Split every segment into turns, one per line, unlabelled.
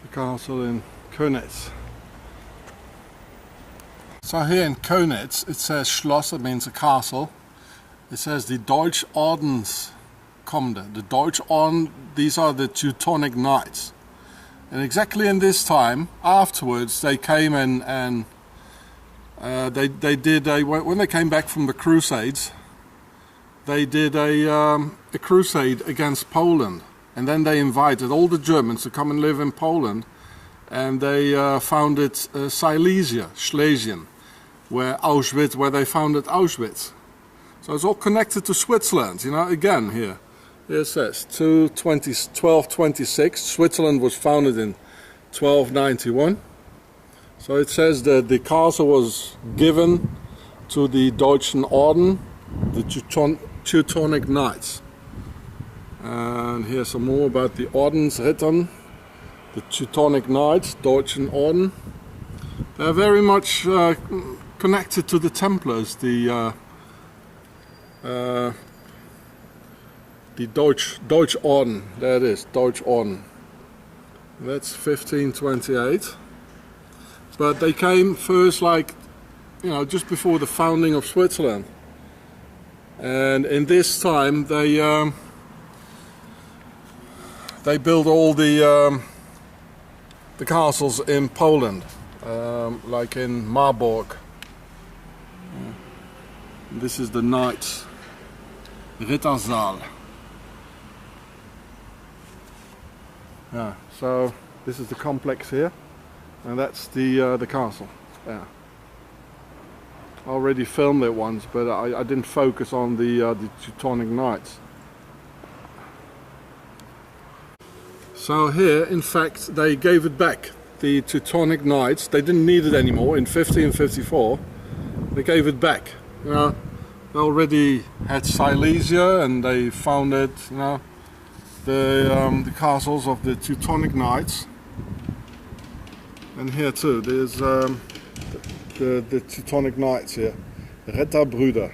the castle in Könitz. So here in Könitz it says Schloss, it means a castle. It says the Deutsche Ordenskommende. The Deutsche Orden, these are the Teutonic Knights. And exactly in this time, afterwards, they came in and when they came back from the Crusades, they did a crusade against Poland. And then they invited all the Germans to come and live in Poland. And they founded Silesia, Schlesien, where they founded Auschwitz. So it's all connected to Switzerland, you know, again here. Here it says 1226, Switzerland was founded in 1291. So it says that the castle was given to the Deutschen Orden, the Teutonic Knights. And here's some more about the Ordensrittern, the Teutonic Knights, Deutschen Orden. They're very much connected to the Templars, the Deutsch Orden, there it is, Deutsch Orden. That's 1528. But they came first, like, you know, just before the founding of Switzerland. And in this time they built all the castles in Poland, like in Marburg. This is the Knights Rittersaal. Yeah, so this is the complex here, and that's the castle. Yeah, I already filmed it once, but I didn't focus on the Teutonic Knights. So here, in fact, they gave it back. The Teutonic Knights, they didn't need it anymore in 1554. They gave it back. You know, they already had Silesia, and they founded, you know, the castles of the Teutonic Knights. And here too, there's the Teutonic Knights here, Ritterbrüder,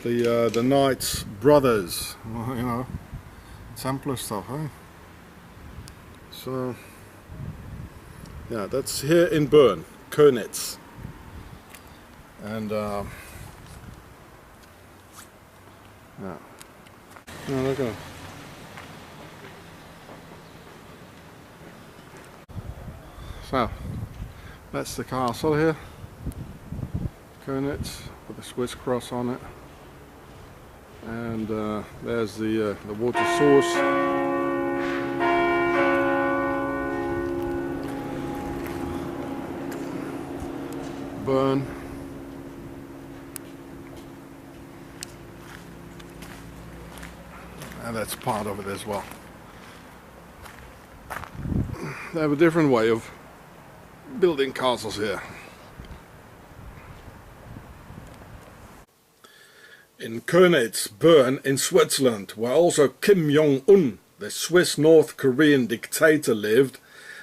the Knights brothers, you know, Templar stuff, eh? So yeah, that's here in Bern, Könitz, and yeah, no, look at it. So that's the castle here, Könitz, with the Swiss cross on it, and there's the water source. Bern. And that's part of it as well. They have a different way of building castles here. In Könitz, Bern, in Switzerland, where also Kim Jong-un, the Swiss North Korean dictator, lived,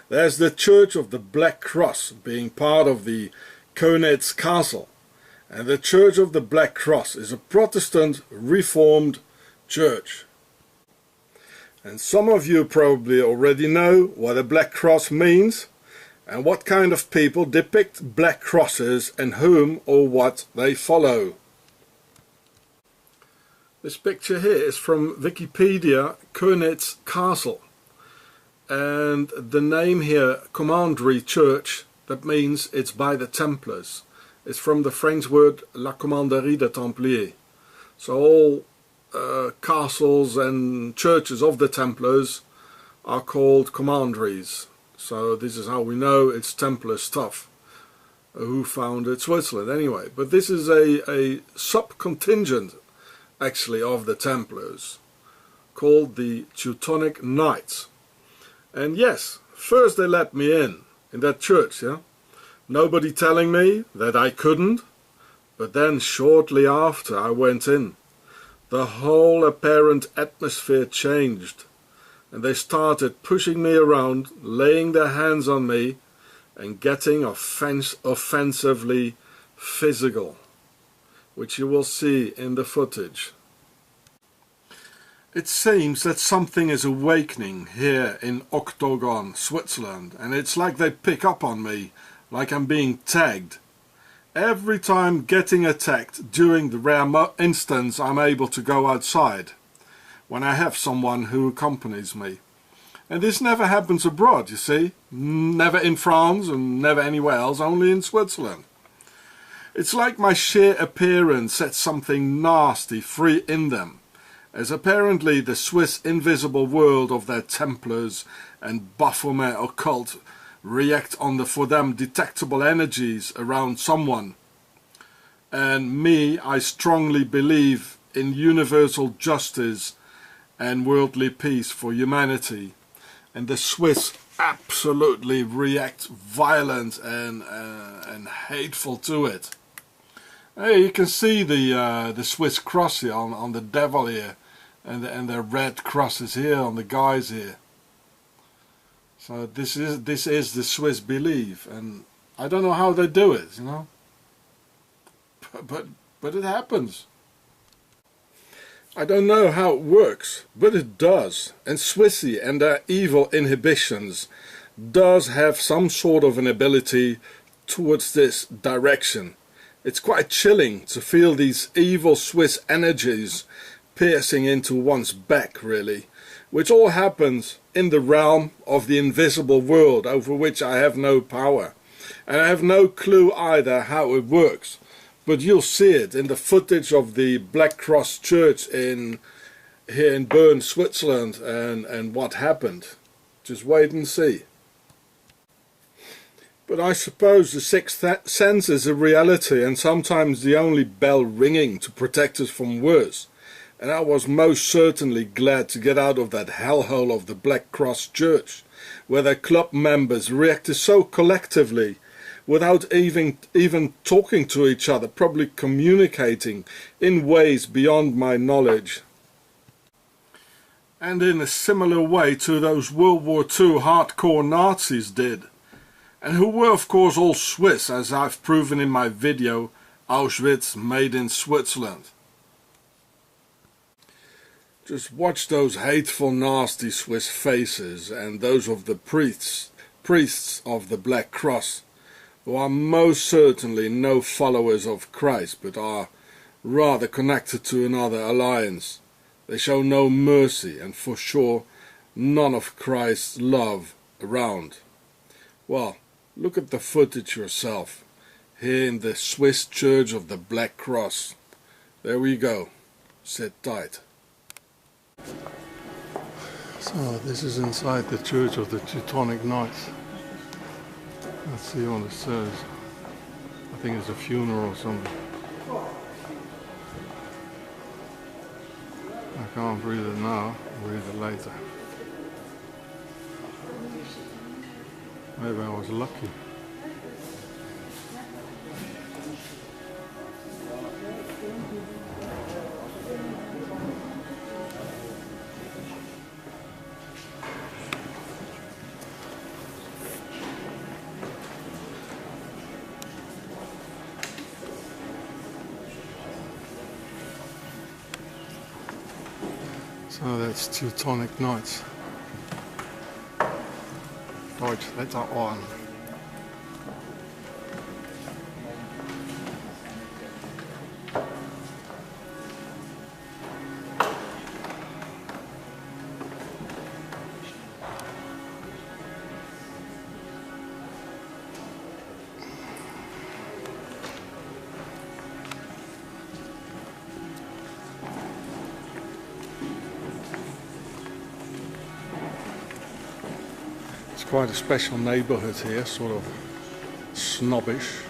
there's the Church of the Black Cross being part of the Könitz Castle. And the Church of the Black Cross is a Protestant Reformed church. And some of you probably already know what a black cross means and what kind of people depict black crosses and whom or what they follow. This picture here is from Wikipedia, Könitz Castle. And the name here, Commandery Church, that means it's by the Templars. It's from the French word La Commanderie des Templiers. So all castles and churches of the Templars are called commanderies. So this is how we know it's Templar stuff. Who founded Switzerland anyway. But this is a sub-contingent actually of the Templars, called the Teutonic Knights. And yes, first they let me in that church, yeah. Nobody telling me that I couldn't, but then shortly after I went in, the whole apparent atmosphere changed, and they started pushing me around, laying their hands on me, and getting offensively physical, which you will see in the footage. It seems that something is awakening here in Octagon, Switzerland, and it's like they pick up on me, like I'm being tagged. Every time getting attacked, during the rare instance I'm able to go outside, when I have someone who accompanies me. And this never happens abroad, you see. Never in France and never anywhere else, only in Switzerland. It's like my sheer appearance sets something nasty free in them, as apparently the Swiss invisible world of their Templars and Baphomet occult react on the for them detectable energies around someone. And me, I strongly believe in universal justice and worldly peace for humanity. And the Swiss absolutely react violent and hateful to it. Hey, you can see the Swiss cross here on the devil here, and the red crosses here on the guys here. So this is the Swiss belief, and I don't know how they do it, you know. But it happens. I don't know how it works, but it does. And Swissy and their evil inhibitions does have some sort of an ability towards this direction. It's quite chilling to feel these evil Swiss energies piercing into one's back, really, which all happens in the realm of the invisible world over which I have no power. And I have no clue either how it works. But you'll see it in the footage of the Black Cross Church here in Bern, Switzerland, and what happened. Just wait and see. But I suppose the sixth sense is a reality, and sometimes the only bell ringing to protect us from worse. And I was most certainly glad to get out of that hellhole of the Black Cross Church, where their club members reacted so collectively, without even talking to each other, probably communicating in ways beyond my knowledge. And in a similar way to those World War II hardcore Nazis did, and who were of course all Swiss, as I've proven in my video, Auschwitz Made in Switzerland. Just watch those hateful, nasty Swiss faces, and those of the priests of the Black Cross, who are most certainly no followers of Christ, but are rather connected to another alliance. They show no mercy, and for sure none of Christ's love around. Well, look at the footage yourself, here in the Swiss Church of the Black Cross. There we go. Sit tight. So this is inside the Church of the Teutonic Knights. Let's see what it says. I think it's a funeral or something. I can't read it now, I'll read it later. Maybe I was lucky. So that's Teutonic Knights. Deutsch, letter on. Quite a special neighbourhood here, sort of snobbish.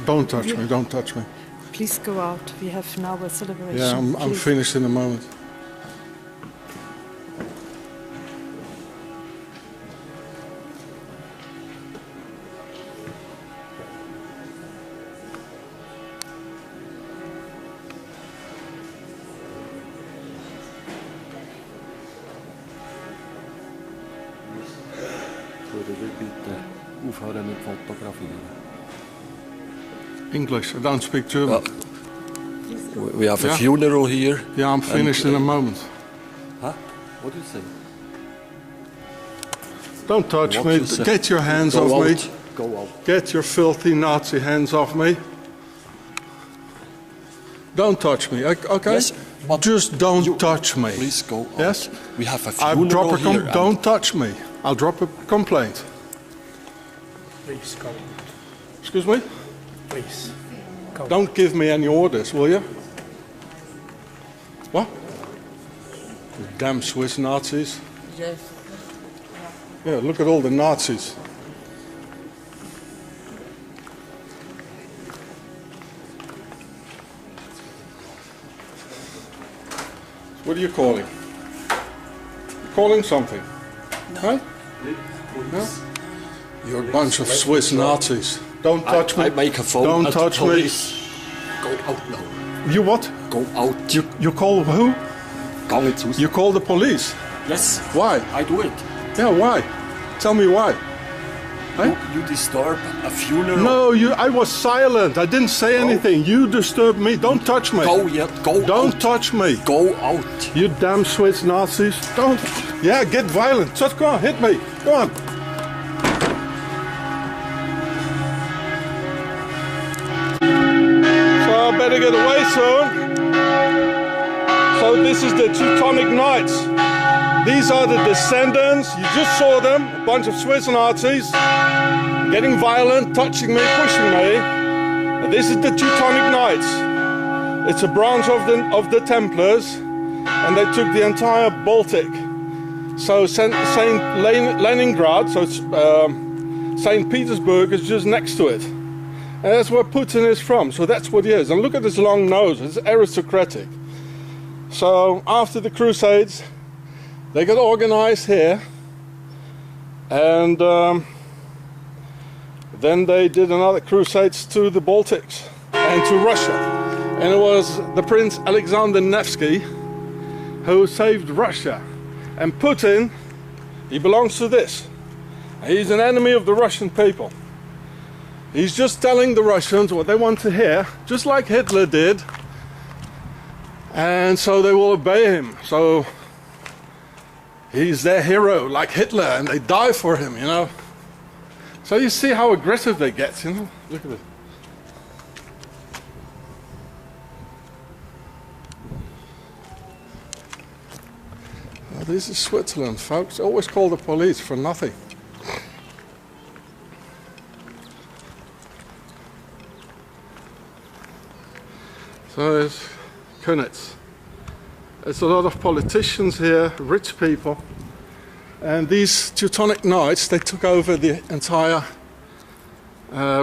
Don't touch me, don't touch me.
Please go out, we have now a celebration.
Yeah, I'm finished in a moment.
Würde bitte aufhören mit Fotografieren.
English. I don't speak German.
We have a funeral here.
Yeah, I'm finished in a moment.
Huh? What do you say?
Don't touch me. Get your hands off me.
Go out.
Get your filthy Nazi hands off me. Don't touch me, okay?
Yes, but
just don't touch me.
Please go out.
Yes?
We have a
I'll
funeral
drop a
here.
don't touch me. I'll drop a complaint.
Please go.
Excuse me?
Please go.
Don't give me any orders, will you? What? You damn Swiss Nazis.
Yes.
Yeah, look at all the Nazis. What are you calling? Calling something?
No.
Huh? No? You're a bunch of Swiss Nazis. Don't touch me.
I make a phone.
Don't
at
touch
the
me.
police. Go out now.
You what?
Go out.
You call who?
Gang jetzt raus.
You call the police?
Yes.
Why?
I do it.
Yeah, why? Tell me why. Huh?
You disturb a funeral.
No, I was silent. I didn't say anything. You disturbed me. Don't touch me.
Go, yeah, go
Don't
out.
touch me.
Go out.
You damn Swiss Nazis. Don't. Yeah, get violent. Just go on, hit me. Go on. So I better get away soon. So this is the Teutonic Knights. These are the descendants. You just saw them. A bunch of Swiss Nazis. Getting violent, touching me, pushing me. And this is the Teutonic Knights. It's a branch of the Templars, and they took the entire Baltic. So Saint Leningrad, so it's Saint Petersburg is just next to it, and that's where Putin is from. So that's what he is. And look at his long nose; it's aristocratic. So after the Crusades, they got organized here, and then they did another crusades to the Baltics and to Russia. And it was the Prince Alexander Nevsky who saved Russia. And Putin, he belongs to this. He's an enemy of the Russian people. He's just telling the Russians what they want to hear, just like Hitler did. And so they will obey him. So he's their hero, like Hitler, and they die for him, you know. So you see how aggressive they get, you know. Look at it. Well, this is Switzerland, folks. Always call the police for nothing. So there's Könitz. There's a lot of politicians here, rich people. And these Teutonic Knights, they took over the entire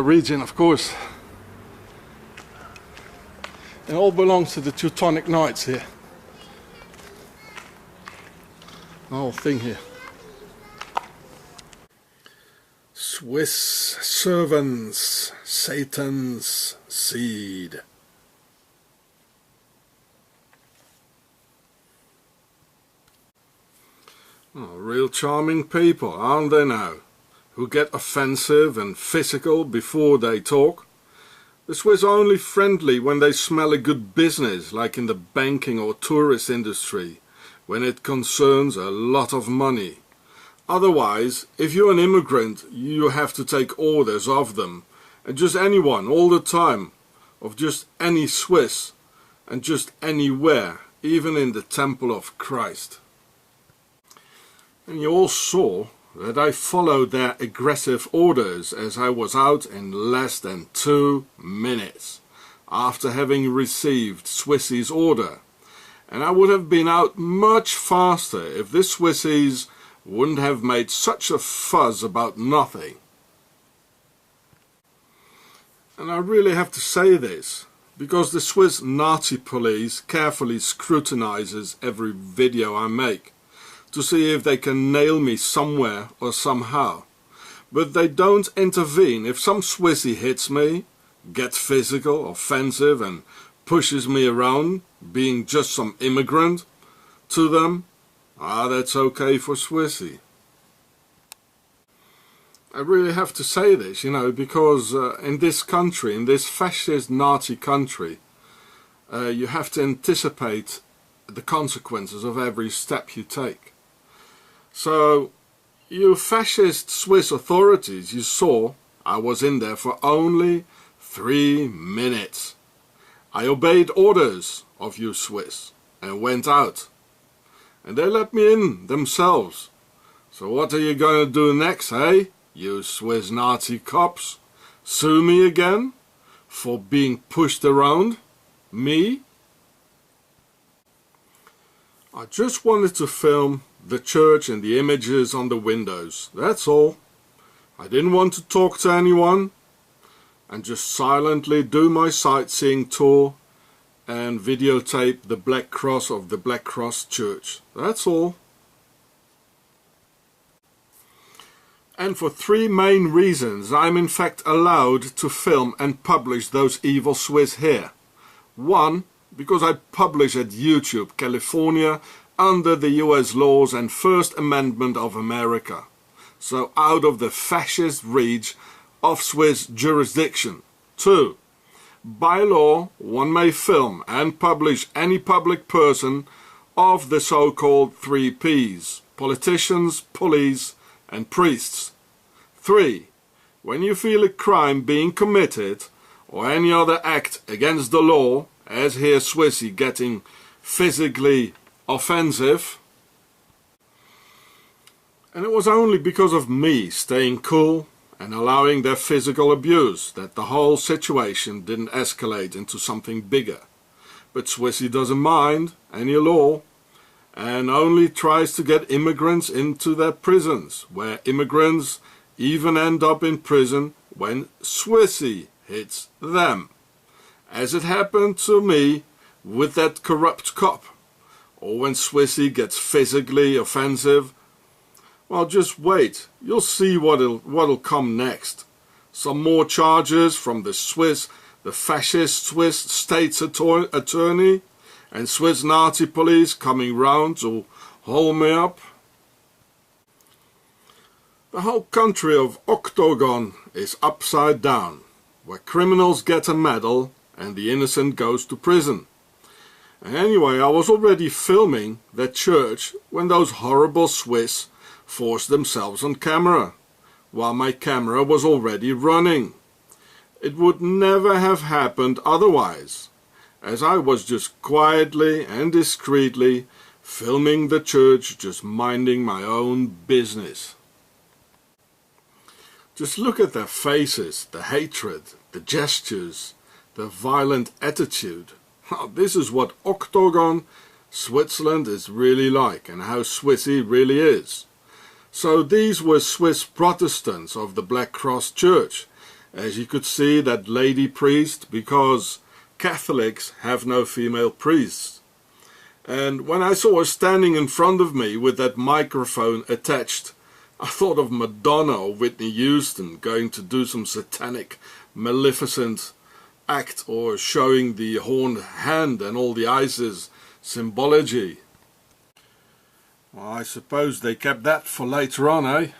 region, of course. It all belongs to the Teutonic Knights here. The whole thing here. Swiss servants, Satan's seed. Oh, real charming people, aren't they now? Who get offensive and physical before they talk. The Swiss are only friendly when they smell a good business, like in the banking or tourist industry, when it concerns a lot of money. Otherwise, if you're an immigrant, you have to take orders of them, and just anyone, all the time, of just any Swiss, and just anywhere, even in the Temple of Christ. And you all saw that I followed their aggressive orders as I was out in less than 2 minutes after having received Swissie's order. And I would have been out much faster if the Swissies wouldn't have made such a fuss about nothing. And I really have to say this, because the Swiss Nazi police carefully scrutinizes every video I make, to see if they can nail me somewhere or somehow. But they don't intervene if some Swissie hits me, gets physical, offensive and pushes me around, being just some immigrant. To them, that's okay for Swissie. I really have to say this, because in this country, in this fascist Nazi country, you have to anticipate the consequences of every step you take. So, you fascist Swiss authorities, you saw, I was in there for only 3 minutes. I obeyed orders of you Swiss and went out. And they let me in themselves. So what are you going to do next, eh? You Swiss Nazi cops? Sue me again? For being pushed around? Me? I just wanted to film the church and the images on the windows, that's all. I didn't want to talk to anyone, and just silently do my sightseeing tour and videotape the Black Cross of the Black Cross Church, that's all. And for 3 main reasons I'm in fact allowed to film and publish those evil Swiss here. 1, because I publish at YouTube, California, under the US laws and First Amendment of America. So out of the fascist reach of Swiss jurisdiction. 2, by law, one may film and publish any public person of the so-called 3 Ps, politicians, police, and priests. 3, when you feel a crime being committed, or any other act against the law, as here Swissy getting physically offensive, and it was only because of me staying cool and allowing their physical abuse that the whole situation didn't escalate into something bigger. But Swissy doesn't mind any law and only tries to get immigrants into their prisons, where immigrants even end up in prison when Swissy hits them. As it happened to me with that corrupt cop, or when Swissy gets physically offensive. Well, just wait, you'll see what'll come next. Some more charges from the fascist Swiss state's attorney and Swiss Nazi police coming round to hold me up. The whole country of Octagon is upside down, where criminals get a medal and the innocent goes to prison. And anyway, I was already filming that church when those horrible Swiss forced themselves on camera, while my camera was already running. It would never have happened otherwise, as I was just quietly and discreetly filming the church, just minding my own business. Just look at their faces, the hatred, the gestures, the violent attitude. This is what Octagon, Switzerland is really like, and how Swissy really is. So these were Swiss Protestants of the Black Cross Church, as you could see that lady priest, because Catholics have no female priests. And when I saw her standing in front of me with that microphone attached, I thought of Madonna or Whitney Houston going to do some satanic, maleficent act, or showing the horned hand and all the ISIS symbology. Well, I suppose they kept that for later on, eh?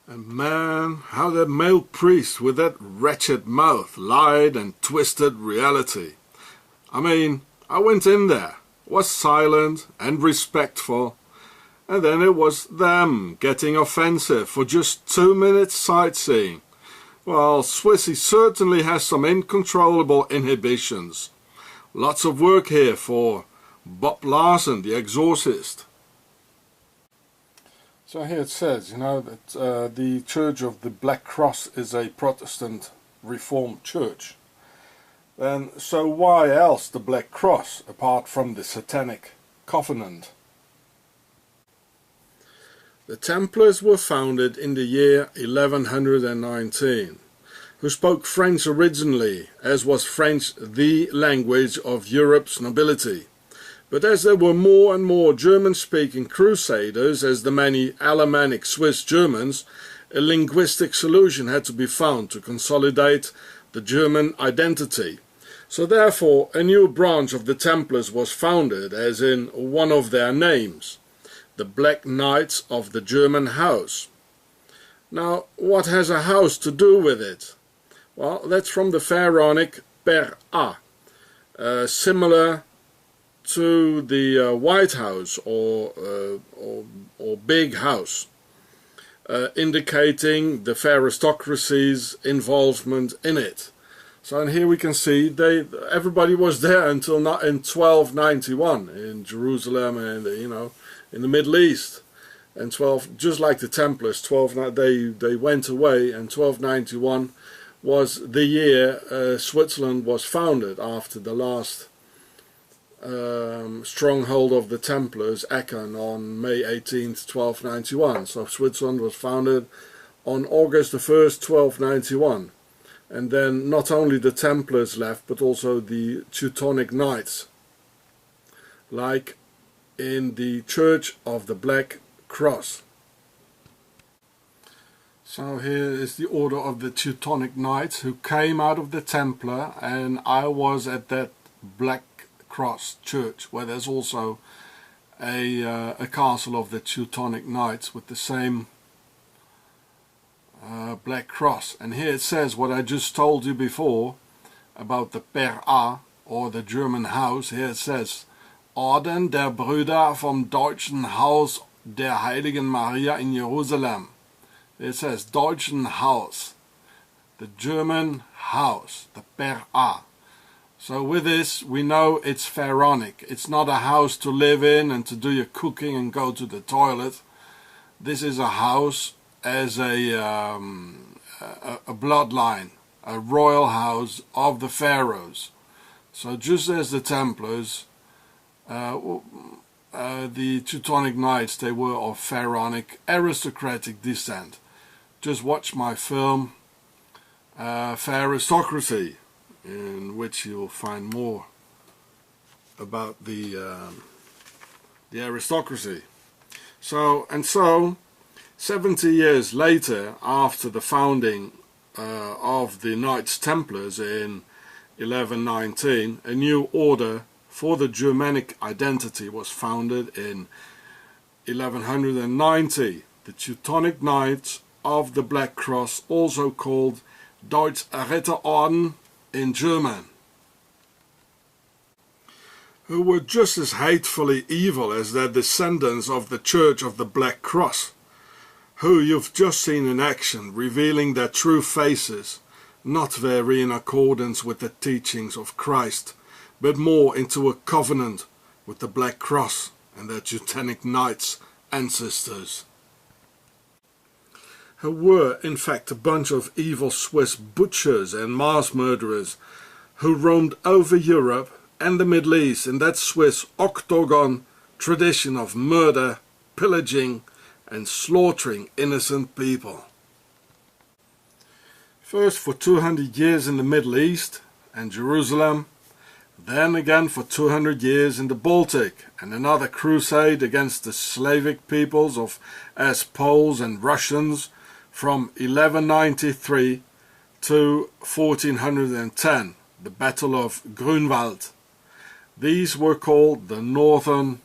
And man, how that male priest with that wretched mouth lied and twisted reality. I mean, I went in there, was silent and respectful, and then it was them getting offensive for just 2 minutes sightseeing. Well, Swissy certainly has some uncontrollable inhibitions. Lots of work here for Bob Larson, the exorcist. So here it says, that the Church of the Black Cross is a Protestant Reformed church. Then, so why else the Black Cross, apart from the Satanic Covenant? The Templars were founded in the year 1119, who spoke French originally, as was French the language of Europe's nobility. But as there were more and more German-speaking crusaders as the many Alemannic Swiss Germans, a linguistic solution had to be found to consolidate the German identity. So therefore a new branch of the Templars was founded, as in one of their names. the Black Knights of the German house. Now, what has a house to do with it? Well, that's from the Pharaonic per a, similar to the White House or big house, indicating the aristocracy's involvement in it. So, and here we can see everybody was there until in 1291 in Jerusalem and in the Middle East, and just like the Templars, they went away, and 1291 was the year Switzerland was founded, after the last stronghold of the Templars, Aachen, on May 18th, 1291. So Switzerland was founded on August the 1st, 1291. And then not only the Templars left, but also the Teutonic Knights, like in the Church of the Black Cross. So here is the order of the Teutonic Knights, who came out of the Templar, and I was at that Black Cross church, where there's also a castle of the Teutonic Knights with the same Black Cross. And here it says what I just told you before about the Per A, or the German house. Here it says Orden der Brüder vom Deutschen Haus der Heiligen Maria in Jerusalem. It says Deutschen Haus, the German house, the Per A. So with this we know it's Pharaonic. It's not a house to live in and to do your cooking and go to the toilet. This is a house as a bloodline, a royal house of the pharaohs. So just as the Templars, the Teutonic Knights, they were of pharaonic aristocratic descent. Just watch my film Aristocracy, in which you'll find more about the aristocracy. So 70 years later, after the founding of the Knights Templars in 1119, a new order for the Germanic identity was founded in 1190, the Teutonic Knights of the Black Cross, also called Deutsche Ritterorden in German, who were just as hatefully evil as their descendants of the Church of the Black Cross, who you've just seen in action, revealing their true faces, not very in accordance with the teachings of Christ, but more into a covenant with the Black Cross and their Teutonic Knights ancestors, who were in fact a bunch of evil Swiss butchers and mass murderers who roamed over Europe and the Middle East in that Swiss octagon tradition of murder, pillaging and slaughtering innocent people. First for 200 years in the Middle East and Jerusalem, then again for 200 years in the Baltic, and another crusade against the Slavic peoples as Poles and Russians from 1193 to 1410, the Battle of Grunwald. These were called the Northern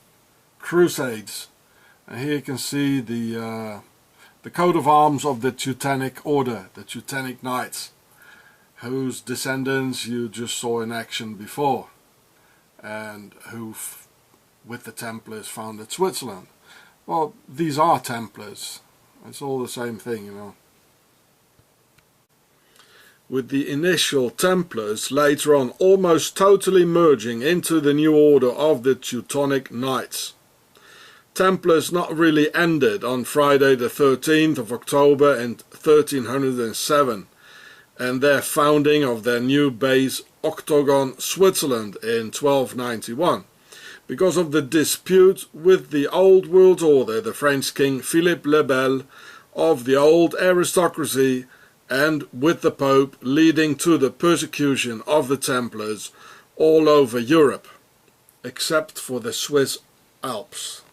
Crusades. And here you can see the coat of arms of the Teutonic Order, the Teutonic Knights, whose descendants you just saw in action before, and who, with the Templars, founded Switzerland. Well, these are Templars. It's all the same thing, you know. With the initial Templars later on almost totally merging into the new order of the Teutonic Knights. Templars not really ended on Friday the 13th of October in 1307, and their founding of their new base Octagon, Switzerland in 1291, because of the dispute with the old world order, the French king Philippe le Bel of the old aristocracy, and with the Pope, leading to the persecution of the Templars all over Europe, except for the Swiss Alps.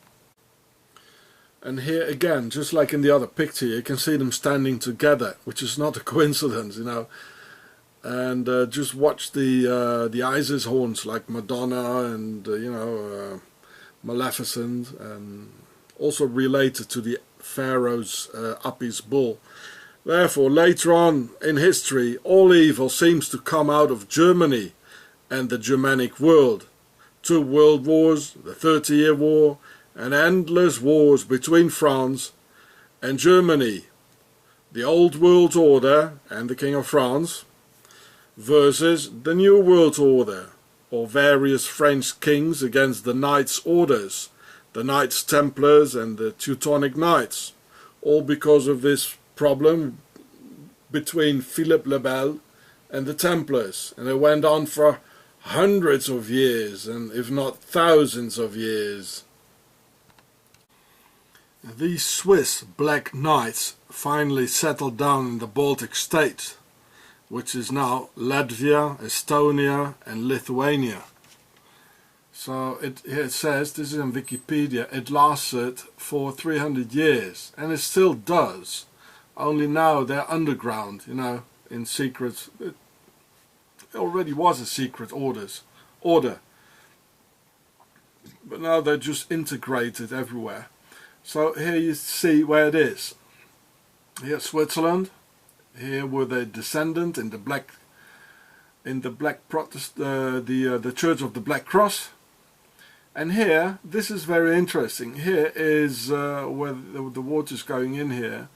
And here again, just like in the other picture, you can see them standing together, which is not a coincidence, you know. And just watch the Isis horns like Madonna and Maleficent and also related to the Pharaoh's Apis bull. Therefore, later on in history, all evil seems to come out of Germany and the Germanic world. 2 world wars, the 30-Year War, and endless wars between France and Germany. The old world order and the King of France versus the new world order, or various French kings against the Knights' orders, the Knights Templars and the Teutonic Knights, all because of this problem between Philippe le Bel and the Templars. And it went on for hundreds of years, and if not thousands of years. These Swiss Black Knights finally settled down in the Baltic states, which is now Latvia, Estonia and Lithuania. So it says, this is in Wikipedia, it lasted for 300 years, and it still does. Only now they're underground, you know, in secret. It already was a secret order, but now they're just integrated everywhere. So here you see where it is. Here's Switzerland. Here were the descendant in the black the Church of the Black Cross. And here, this is very interesting. Here is where the water's going in. Here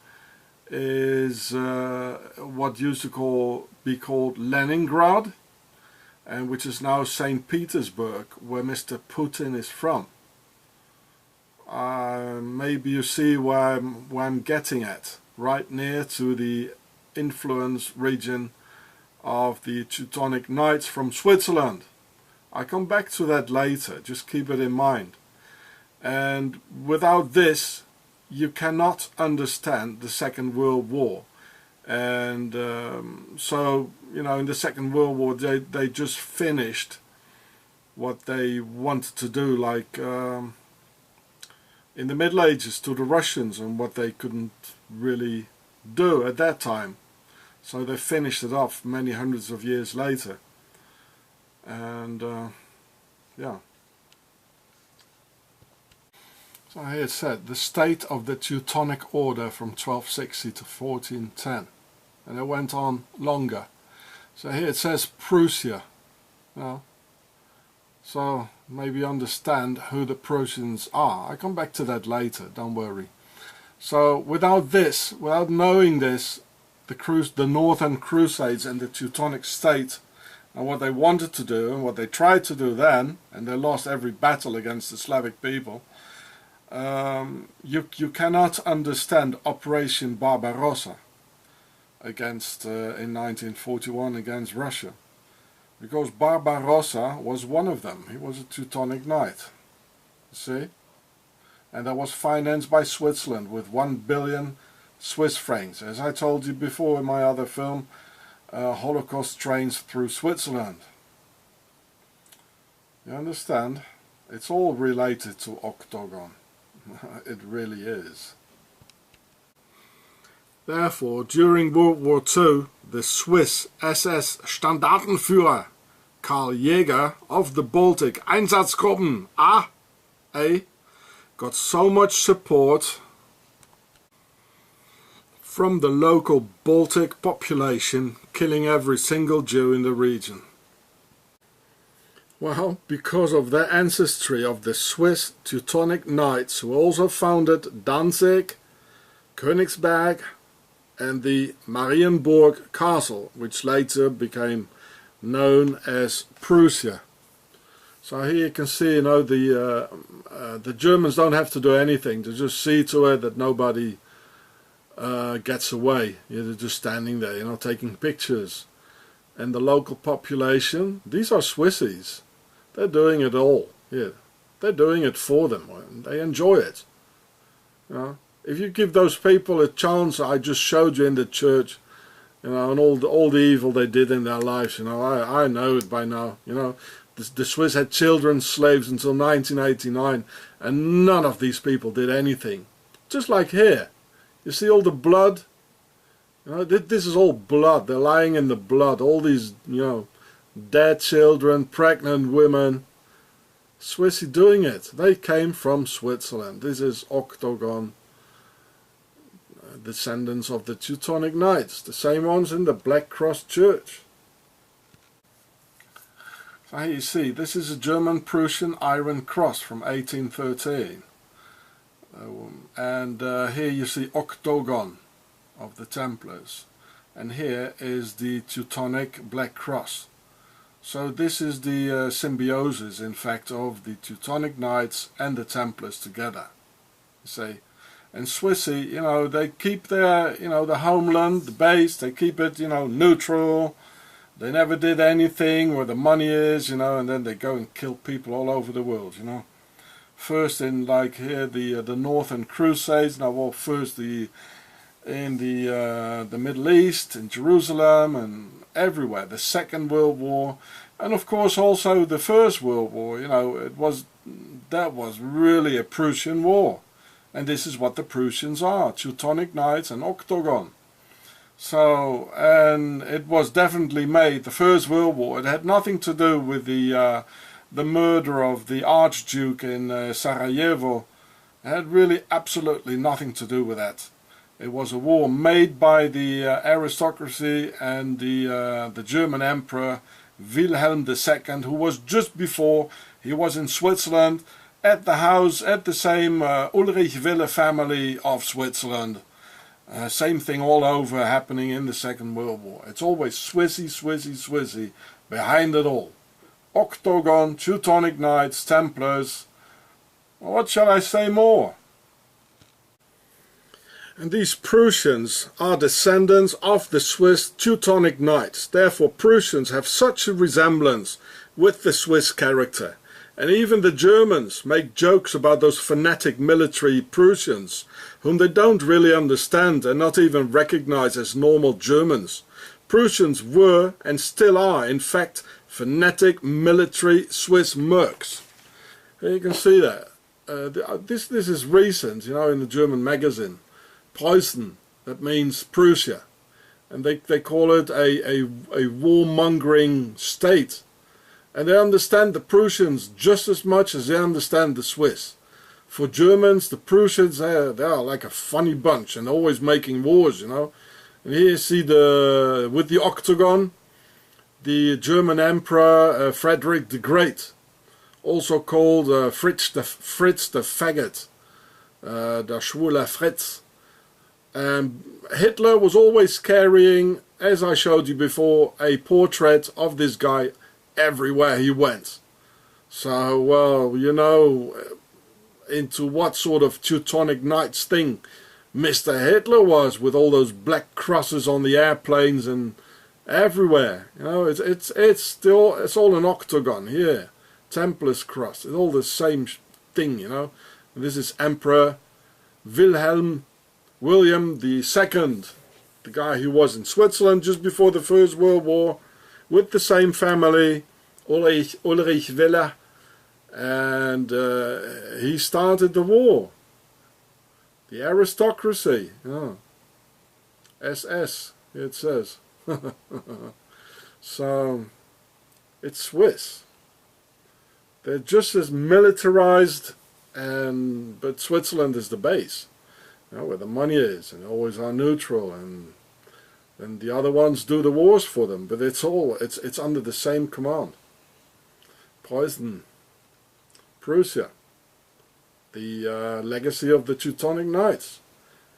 is what used to be called Leningrad, and which is now St. Petersburg, where Mr. Putin is from. Maybe you see where I'm getting at. Right near to the influence region of the Teutonic Knights from Switzerland. I come back to that later, just keep it in mind. And without this, you cannot understand the Second World War. And so, you know, in the Second World War, they just finished what they wanted to do, like in the Middle Ages to the Russians, and what they couldn't really do at that time. So they finished it off many hundreds of years later. And yeah. So here it said, the state of the Teutonic Order from 1260 to 1410. And it went on longer. So here it says Prussia. You know? So maybe understand who the Prussians are. I come back to that later, don't worry. So without this, without knowing this, the Northern Crusades and the Teutonic state and what they wanted to do and what they tried to do then, and they lost every battle against the Slavic people, you cannot understand Operation Barbarossa against in 1941 against Russia, because Barbarossa was one of them. He was a Teutonic Knight, you see, and that was financed by Switzerland with 1 billion Swiss francs. As I told you before in my other film, Holocaust trains through Switzerland. You understand? It's all related to Octagon. It really is. Therefore, during World War II, the Swiss SS Standartenführer Karl Jäger of the Baltic Einsatzgruppen A got so much support from the local Baltic population, killing every single Jew in the region. Well, because of their ancestry of the Swiss Teutonic Knights, who also founded Danzig, Königsberg and the Marienburg Castle, which later became known as Prussia. So here you can see, you know, the Germans don't have to do anything. They just see to it that nobody gets away. They're just standing there, you know, taking pictures. And the local population, these are Swissies. They're doing it all. Yeah, they're doing it for them. They enjoy it. You know, if you give those people a chance, I just showed you in the church, you know, and all the evil they did in their lives. You know, I know it by now. You know, the Swiss had children slaves until 1989, and none of these people did anything. Just like here, you see all the blood. You know, this is all blood. They're lying in the blood. All these, you know, dead children, pregnant women, Swissy doing it. They came from Switzerland. This is Octagon, descendants of the Teutonic Knights, the same ones in the Black Cross Church. So here you see, this is a German-Prussian Iron Cross from 1813. And here you see Octagon of the Templars. And here is the Teutonic Black Cross. So this is the symbiosis, in fact, of the Teutonic Knights and the Templars together. You see. And Swissy, you know, they keep their, you know, the homeland, the base, they keep it, you know, neutral. They never did anything where the money is, you know, and then they go and kill people all over the world, you know. First in, like here, the Northern Crusades, now well, first in the Middle East, in Jerusalem and everywhere. The Second World War, and of course also the First World War, you know, that was really a Prussian war. And this is what the Prussians are, Teutonic Knights and Octagon. So, and it was definitely made, the First World War, it had nothing to do with the murder of the Archduke in Sarajevo. It had really absolutely nothing to do with that. It was a war made by the aristocracy and the German Emperor Wilhelm II, who was just before, he was in Switzerland, at the house, at the same Ulrich Wille family of Switzerland. Same thing all over happening in the Second World War. It's always Swissy, Swissy, Swissy behind it all. Octagon, Teutonic Knights, Templars. What shall I say more? And these Prussians are descendants of the Swiss Teutonic Knights. Therefore Prussians have such a resemblance with the Swiss character. And even the Germans make jokes about those fanatic military Prussians, whom they don't really understand and not even recognize as normal Germans. Prussians were and still are, in fact, fanatic military Swiss mercs. Here you can see that. This is recent, you know, in the German magazine. Preußen, that means Prussia. And they call it a warmongering state. And they understand the Prussians just as much as they understand the Swiss. For Germans, the Prussians, they are like a funny bunch and always making wars, you know. And here you see with the Octagon, the German Emperor Frederick the Great, also called Fritz the Faggot, der Schwule Fritz. Hitler was always carrying, as I showed you before, a portrait of this guy everywhere he went. So, well, you know into what sort of Teutonic Knights thing Mr. Hitler was, with all those black crosses on the airplanes and everywhere. You know, it's all an octagon here. Templar's cross. It's all the same thing, you know. And this is Emperor William II, the guy who was in Switzerland just before the First World War, with the same family, Ulrich Wille, and he started the war. The aristocracy, SS, it says. So, it's Swiss. They're just as militarized, but Switzerland is the base, you know, where the money is, and always are neutral, and the other ones do the wars for them. But it's under the same command. Preußen, Prussia, the legacy of the Teutonic Knights,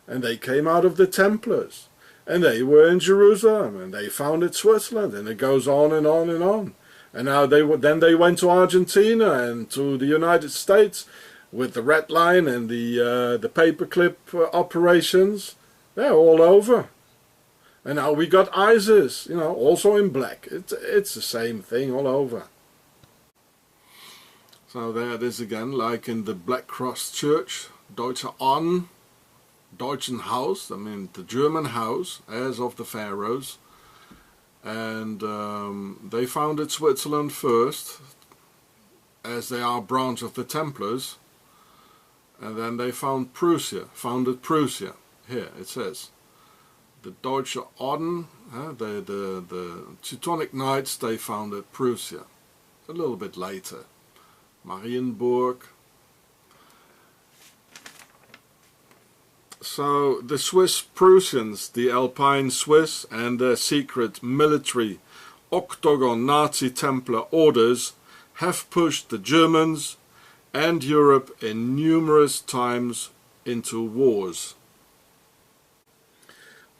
and they came out of the Templars, and they were in Jerusalem, and they founded Switzerland, and it goes on and on and on. And now they went to Argentina and to the United States with the Red Line and the paperclip operations. They're all over. And now we got ISIS, you know, also in black. It's the same thing all over. So there it is again, like in the Black Cross Church, Deutsche Orden, Deutschen Haus, I mean the German house, as of the pharaohs. And they founded Switzerland first, as they are a branch of the Templars. And then they founded Prussia. Here it says, the Deutsche Orden, the Teutonic Knights, they founded Prussia. A little bit later. Marienburg. So the Swiss Prussians, the Alpine Swiss, and their secret military Octagon Nazi Templar orders have pushed the Germans and Europe in numerous times into wars.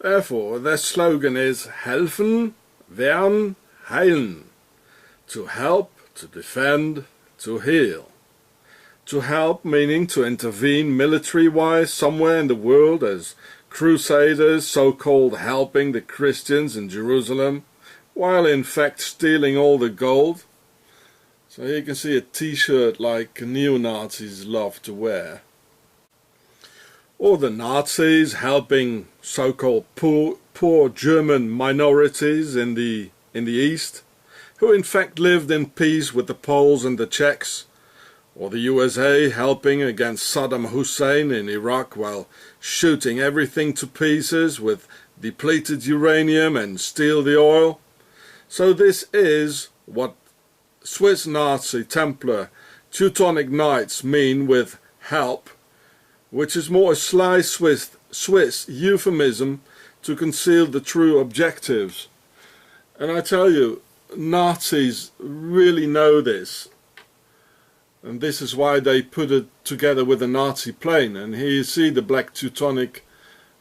Therefore, their slogan is helfen, wehren, heilen. To help, to defend, to heal. To help meaning to intervene military-wise somewhere in the world as crusaders, so-called helping the Christians in Jerusalem, while in fact stealing all the gold. So here you can see a t-shirt like neo-Nazis love to wear. Or the Nazis helping so-called poor German minorities in the East, who in fact lived in peace with the Poles and the Czechs. Or the USA helping against Saddam Hussein in Iraq while shooting everything to pieces with depleted uranium and steal the oil. So this is what Swiss Nazi Templar Teutonic Knights mean with help, which is more a sly Swiss euphemism to conceal the true objectives. And I tell you, Nazis really know this. And this is why they put it together with a Nazi plane. And here you see the black Teutonic,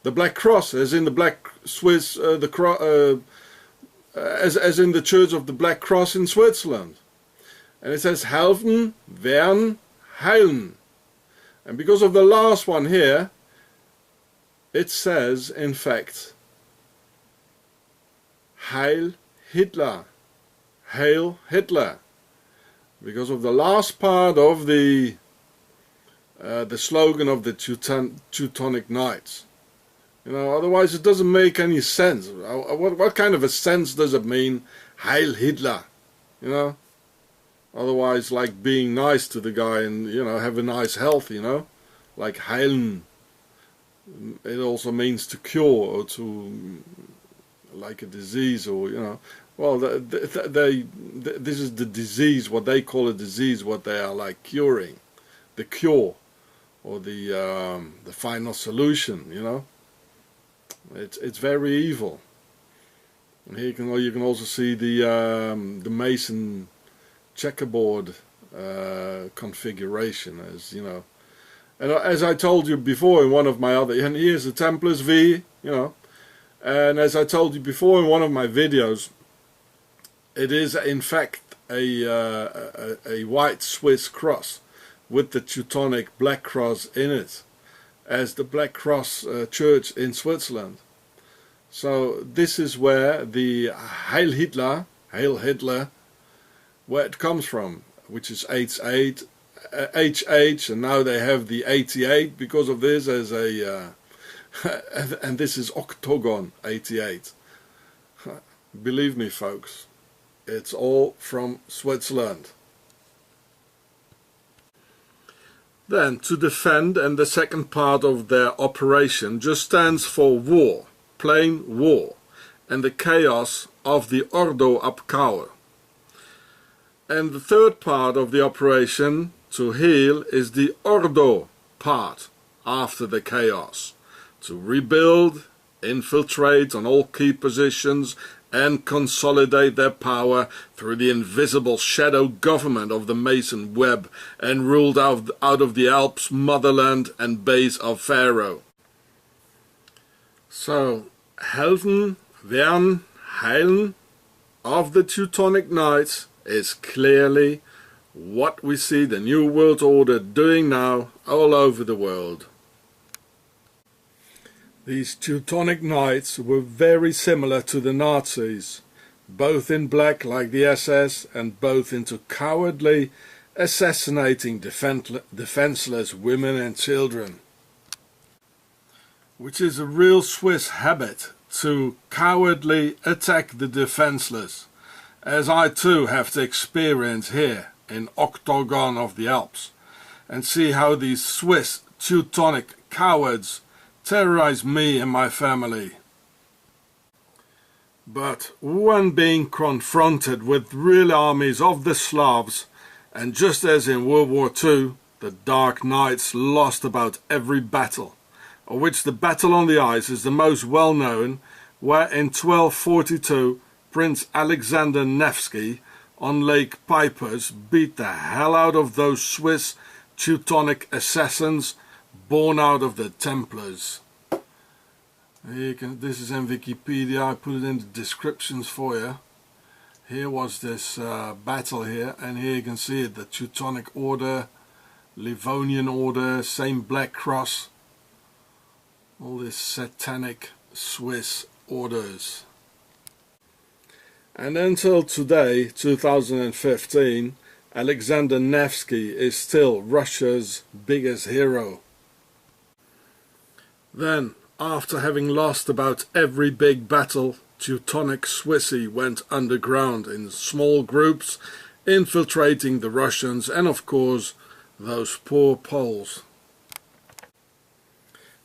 the black cross, as in the black Swiss, as in the Church of the Black Cross in Switzerland. And it says helfen, wehren, heilen. And because of the last one here, it says, in fact, Heil Hitler. Hail Hitler. Because of the last part of the slogan of the Teutonic Knights. You know, otherwise it doesn't make any sense. What kind of a sense does it mean, Heil Hitler? You know? Otherwise, like being nice to the guy and, you know, have a nice health, you know? Like heilen. It also means to cure or to, like a disease or, you know. Well, this is the disease, what they call a disease, what they are like curing. The cure or the final solution, you know. It's very evil. And here you can also see the Mason checkerboard configuration, as you know, and as I told you before in one of my other, and here's the Templars V, you know, and as I told you before in one of my videos, it is in fact a white Swiss cross with the Teutonic black cross in it, as the Black Cross Church in Switzerland. So this is where the Heil Hitler, where it comes from, which is H8, HH, and now they have the 88 because of this as a, and this is Octagon 88. Believe me, folks, it's all from Switzerland. Then, to defend, and the second part of their operation just stands for war, plain war, and the chaos of the Ordo abkauen. And the third part of the operation, to heal, is the Ordo part, after the chaos, to rebuild, infiltrate on all key positions, and consolidate their power through the invisible shadow government of the Mason web, and ruled out of the Alps, motherland and base of Pharao. So, helfen, wehren, heilen of the Teutonic Knights is clearly what we see the New World Order doing now all over the world. These Teutonic Knights were very similar to the Nazis, both in black like the SS and both into cowardly assassinating defenseless women and children. Which is a real Swiss habit, to cowardly attack the defenseless, as I too have to experience here in Octagon of the Alps, and see how these Swiss Teutonic cowards terrorize me and my family. But when being confronted with real armies of the Slavs, And just as in World War II, the Dark Knights lost about every battle, of which the Battle on the Ice is the most well known, where in 1242 Prince Alexander Nevsky on Lake Pipers beat the hell out of those Swiss Teutonic assassins born out of the Templars. This is in Wikipedia, I put it in the descriptions for you. Here was this battle here, and here you can see it, the Teutonic Order, Livonian Order, same Black Cross, all these satanic Swiss orders. And until today, 2015, Alexander Nevsky is still Russia's biggest hero. Then, after having lost about every big battle, Teutonic Swissy went underground in small groups, infiltrating the Russians and of course those poor Poles.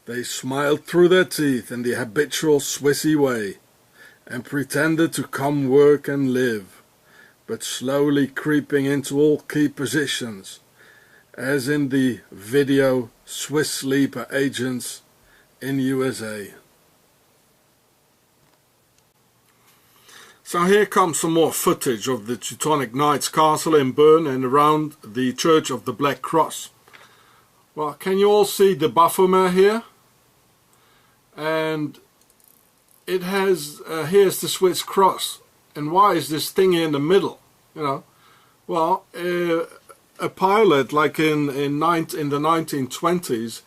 They smiled through their teeth in the habitual Swissy way and pretended to come work and live, but slowly creeping into all key positions, as in the video Swiss Sleeper Agents in USA. So here comes some more footage of the Teutonic Knights Castle in Bern and around the Church of the Black Cross. Well, can you all see the Baphomet here? And it has, here's the Swiss cross. And why is this thing in the middle? You know, well, a pilot like in the 1920s,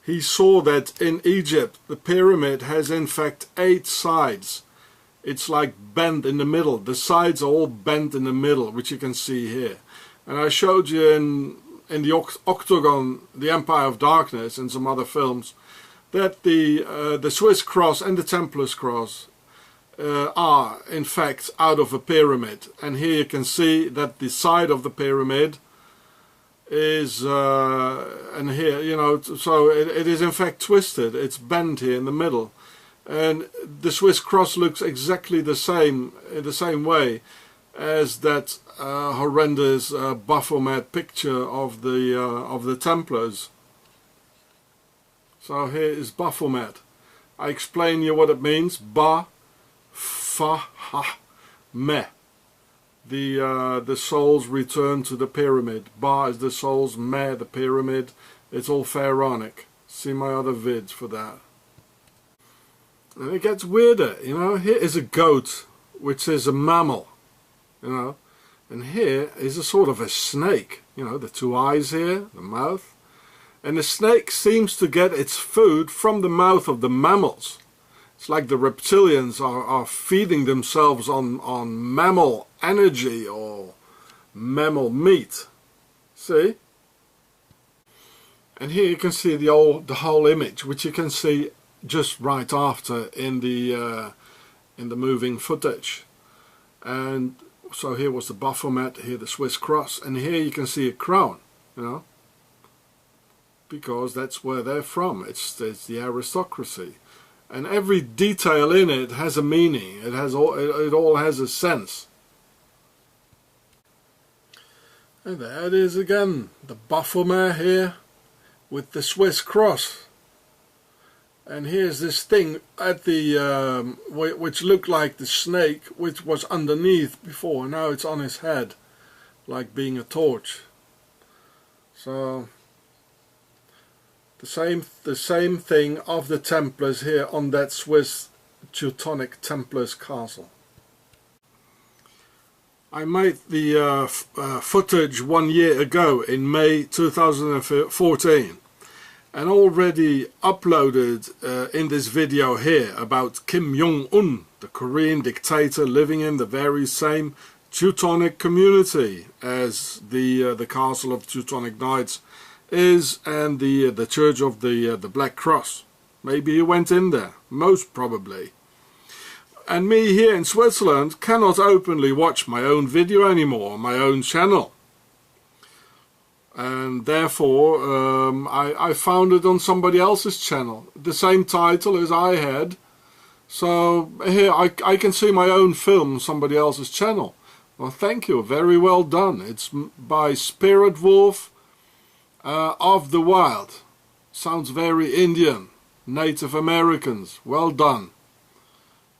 he saw that in Egypt the pyramid has in fact 8 sides. It's like bent in the middle. The sides are all bent in the middle, which you can see here. And I showed you in the Octagon, the Empire of Darkness, and some other films, that the Swiss cross and the Templars cross are in fact out of a pyramid. And here you can see that the side of the pyramid is, and here, you know, so it is in fact twisted. It's bent here in the middle. And the Swiss cross looks exactly the same, in the same way as that horrendous Baphomet picture of the Templars. So here is Baphomet. I explain you what it means. Ba, fa, ha, me. The souls return to the pyramid. Ba is the souls, me the pyramid. It's all pharaonic. See my other vids for that. And it gets weirder, you know. Here is a goat, which is a mammal, you know. And here is a sort of a snake, you know, the 2 eyes here, the mouth. And the snake seems to get its food from the mouth of the mammals. It's like the reptilians are feeding themselves on mammal energy or mammal meat. See? And here you can see the whole image, which you can see just right after in the moving footage. And so here was the Baphomet, here the Swiss cross, and here you can see a crown, you know, because that's where they're from. It's the aristocracy, and every detail in it has a meaning. It all has a sense. And there it is again, the Baphomet here with the Swiss cross. And here's this thing at the which looked like the snake, which was underneath before. Now it's on his head, like being a torch. So the same thing of the Templars here on that Swiss Teutonic Templars castle. I made the footage 1 year ago in May 2014. And already uploaded in this video here about Kim Jong-un, the Korean dictator living in the very same Teutonic community as the castle of Teutonic Knights is, and the Church of the Black Cross. Maybe he went in there, most probably. And me here in Switzerland cannot openly watch my own video anymore on my own channel. And therefore I found it on somebody else's channel, the same title as I had. So here I can see my own film on somebody else's channel. Well, thank you. Very well done. It's by Spirit Wolf of the Wild. Sounds very Indian. Native Americans. Well done.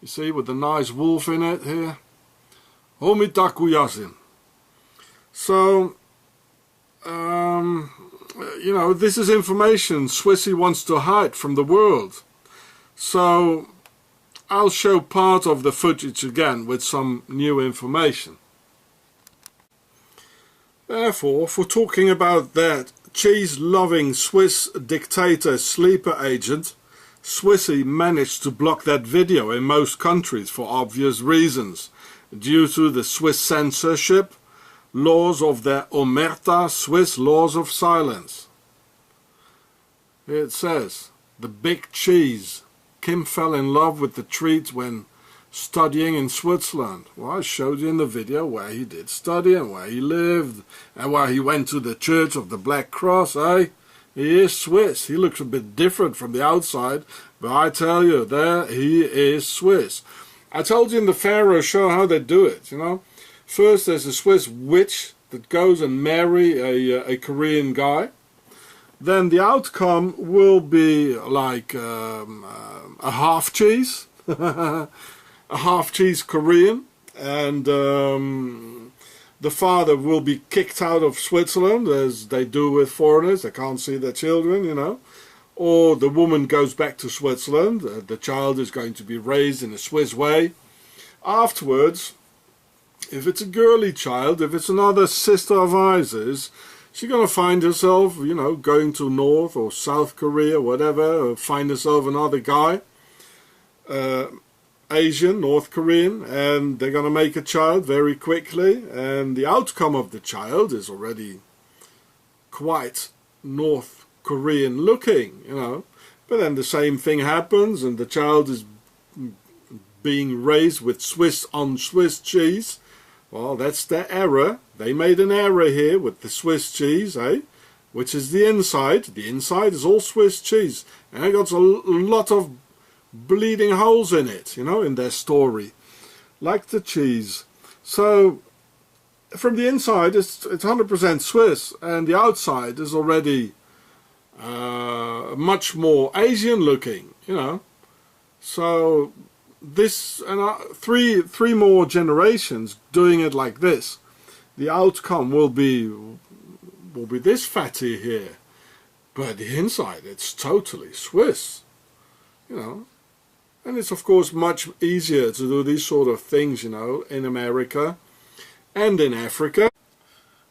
You see, with the nice wolf in it here. Homitakuyasin. So, you know, this is information Swissy wants to hide from the world. So, I'll show part of the footage again with some new information. Therefore, for talking about that cheese-loving Swiss dictator sleeper agent, Swissy managed to block that video in most countries for obvious reasons, due to the Swiss censorship laws of the Omerta Swiss laws of silence. Here it says, the big cheese. Kim fell in love with the treat when studying in Switzerland. Well, I showed you in the video where he did study and where he lived and where he went to the Church of the Black Cross, eh? He is Swiss. He looks a bit different from the outside, but I tell you, there he is Swiss. I told you in the Pharao show how they do it, you know. First there's a Swiss witch that goes and marry a Korean guy. Then the outcome will be like a half cheese, a half cheese Korean, and the father will be kicked out of Switzerland, as they do with foreigners. They can't see their children, you know. Or the woman goes back to Switzerland. The child is going to be raised in a Swiss way. Afterwards, if it's a girly child, if it's another sister of Isa's, she's going to find herself, you know, going to North or South Korea, whatever, or find herself another guy, Asian, North Korean, and they're going to make a child very quickly, and the outcome of the child is already quite North Korean looking, you know. But then the same thing happens, and the child is being raised with Swiss on Swiss cheese. Well, that's their error. They made an error here with the Swiss cheese, eh? Which is the inside. The inside is all Swiss cheese. And it got a lot of bleeding holes in it, you know, in their story. Like the cheese. So, from the inside, it's 100% Swiss. And the outside is already much more Asian looking, you know. So, this and three more generations doing it like this, the outcome will be this fatty here, but the inside it's totally Swiss, you know. And it's of course much easier to do these sort of things, you know, in America and in Africa.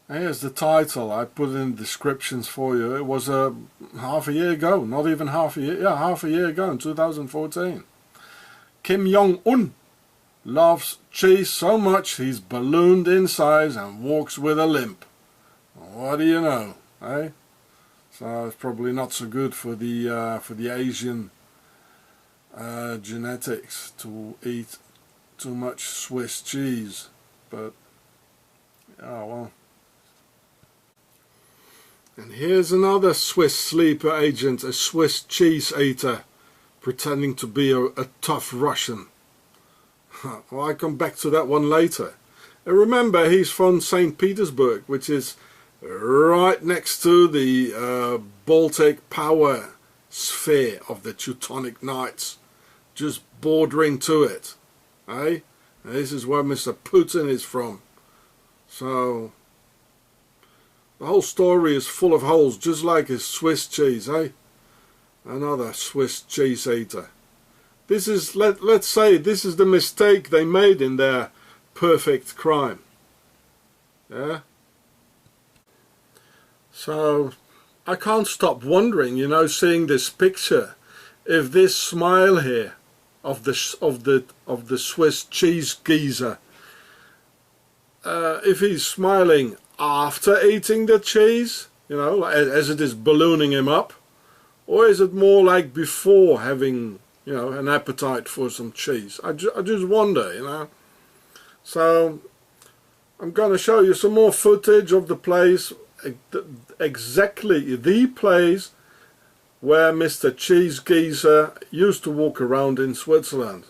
Here's the title. I put in the descriptions for you. It was half a year ago, not even half a year, yeah, half a year ago in 2014. Kim Jong-un loves cheese so much he's ballooned in size and walks with a limp. What do you know, eh? So it's probably not so good for the Asian genetics to eat too much Swiss cheese, but oh well. And here's another Swiss sleeper agent, a Swiss cheese eater, pretending to be a tough Russian. Well, I come back to that one later. And remember, he's from St. Petersburg, which is right next to the Baltic power sphere of the Teutonic Knights, just bordering to it. Eh? And this is where Mr. Putin is from. So, the whole story is full of holes, just like his Swiss cheese, eh? Another Swiss cheese eater. This is, let's say, this is the mistake they made in their perfect crime. Yeah? So, I can't stop wondering, you know, seeing this picture, if this smile here of the Swiss cheese geezer, if he's smiling after eating the cheese, you know, as it is ballooning him up, or is it more like before having, you know, an appetite for some cheese? I just wonder, you know. So, I'm going to show you some more footage of the place, exactly the place where Mr. Cheese Geezer used to walk around in Switzerland,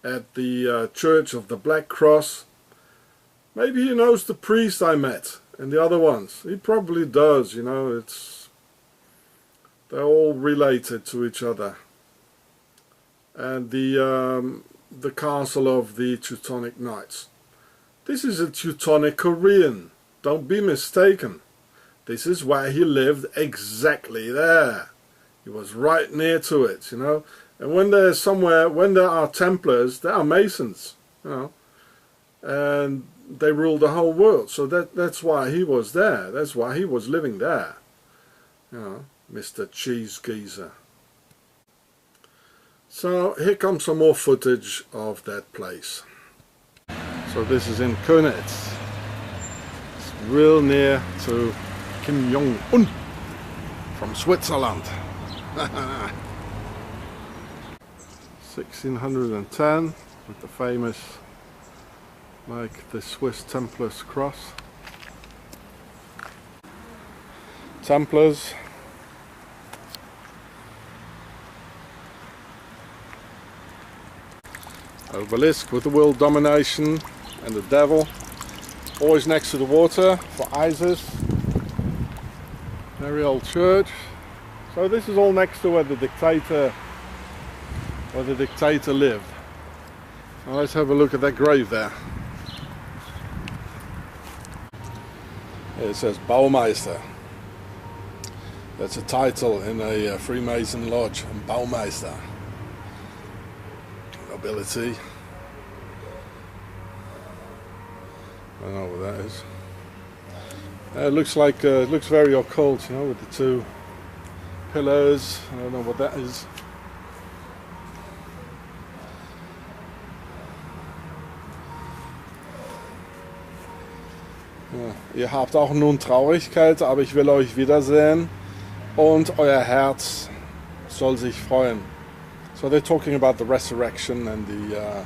at the Church of the Black Cross, Maybe he knows the priest I met and the other ones. He probably does, you know, they're all related to each other. And the castle of the Teutonic Knights. This is a Teutonic Korean, don't be mistaken. This is where he lived, exactly there. He was right near to it, you know. And when there's somewhere, when there are Templars, there are Masons, you know. And they rule the whole world, so that's why he was there. That's why he was living there, you know, Mr. Cheese Geezer. So here comes some more footage of that place. So this is in Könitz. It's real near to Kim Jong-un from Switzerland. 1610 with the famous, like the Swiss Templars cross. Templars. Obelisk with the world domination and the devil. Always next to the water for Isis. Very old church. So this is all next to where the dictator lived. Now let's have a look at that grave there. It says Baumeister. That's a title in a Freemason lodge, Baumeister. Nobility. I don't know what that is. It looks like it looks very occult, you know, with the two pillars. I don't know what that is. Ja, ihr habt auch nun Traurigkeit, aber ich will euch wiedersehen und euer Herz soll sich freuen. So they're talking about the resurrection and the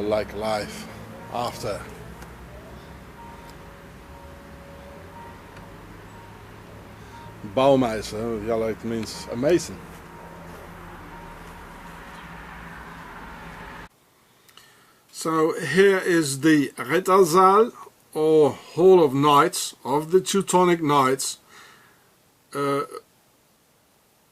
like life after. Baumeister, yeah, like means a mason. So here is the Rittersaal, or Hall of Knights, of the Teutonic Knights,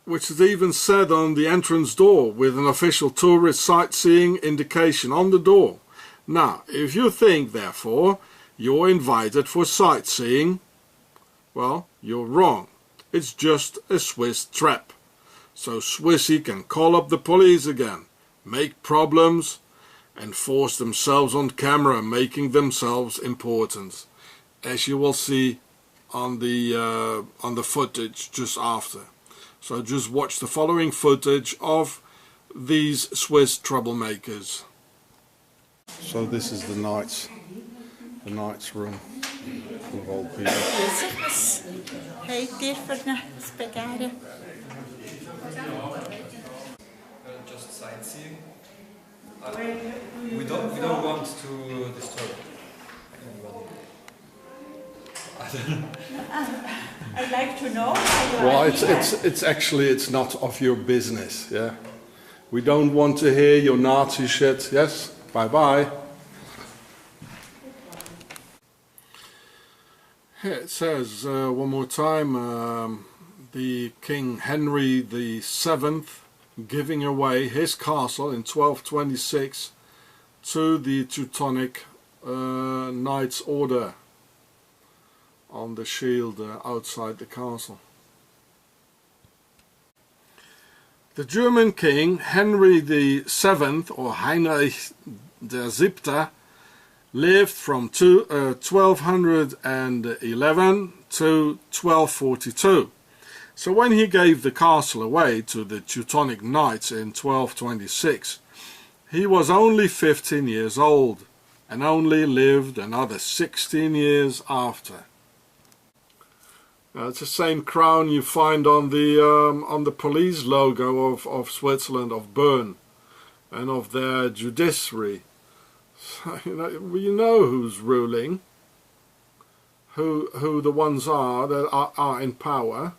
which is even said on the entrance door with an official tourist sightseeing indication on the door. Now, if you think, therefore, you're invited for sightseeing, well, you're wrong. It's just a Swiss trap. So Swissy can call up the police again, make problems, and force themselves on camera, making themselves important, as you will see on the footage just after. So just watch the following footage of these Swiss troublemakers. So this is the Knights room of old people.
Just sightseeing. We don't want to disturb anybody.
I'd like to know.
Well, it's not of your business, yeah. We don't want to hear your Nazi shit. Yes, bye bye. Here it says one more time, the King Henry VII giving away his castle in 1226 to the Teutonic Knights Order on the shield outside the castle. The German king Henry VII, or Heinrich VII, lived from 1211 to 1242. So when he gave the castle away to the Teutonic Knights in 1226, he was only 15 years old and only lived another 16 years after. It's the same crown you find on the police logo of Switzerland, of Bern, and of their judiciary. So, you know who's ruling, who the ones are that are in power.